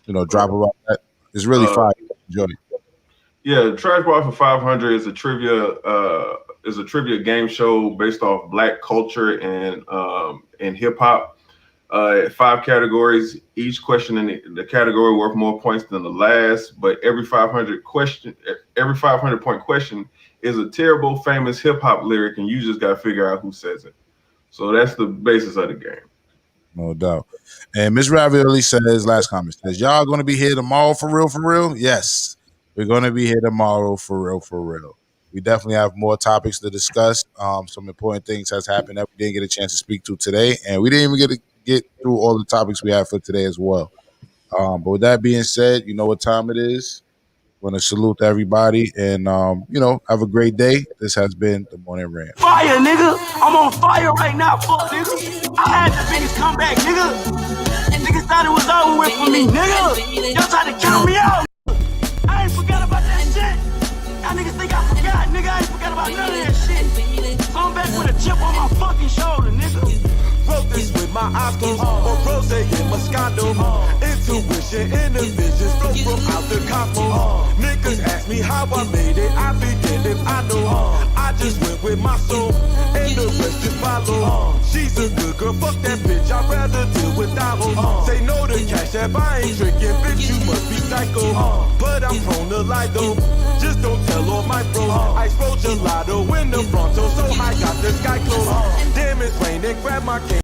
about that? It's really fire. Enjoy it. Yeah, Trash Bar for 500 is a trivia game show based off Black culture and hip hop. 5 categories. Each question in the category worth more points than the last. But every 500 point question is a terrible, famous hip hop lyric, and you just got to figure out who says it. So that's the basis of the game. No doubt. And Miss Ravioli says, last comment says, y'all going to be here tomorrow for real, for real? Yes, we're going to be here tomorrow for real, for real. We definitely have more topics to discuss. Some important things has happened that we didn't get a chance to speak to today, and we didn't even get through all the topics we have for today as well. But with that being said, you know what time it is. Want to salute to everybody and have a great day. This has been the Morning Rant. Fire, nigga. I'm on fire right now, fuck, nigga. I had the biggest comeback, nigga. Niggas thought it was over with for me, nigga. Y'all tried to count me out. I ain't forgot about that shit. Y'all niggas think I forgot, nigga. I ain't forgot about none of that shit. So I'm back with a chip on my fucking shoulder, nigga. Wrote this with my eyes closed, or rose in Moscato. Intuition, inner visions flow from out the cosmos. Niggas ask me how I made it, I be damned if I know. I just went with my soul, and the rest just follow. She's a good girl, fuck that bitch, I'd rather deal without her. Say no to CashApp, I ain't tricking, bitch, you must be psycho. But I'm prone to lie though, just don't tell all my bros. Ice roll gelato in the Bronto, so I got the sky closed. Damn, it's raining, grab my cane.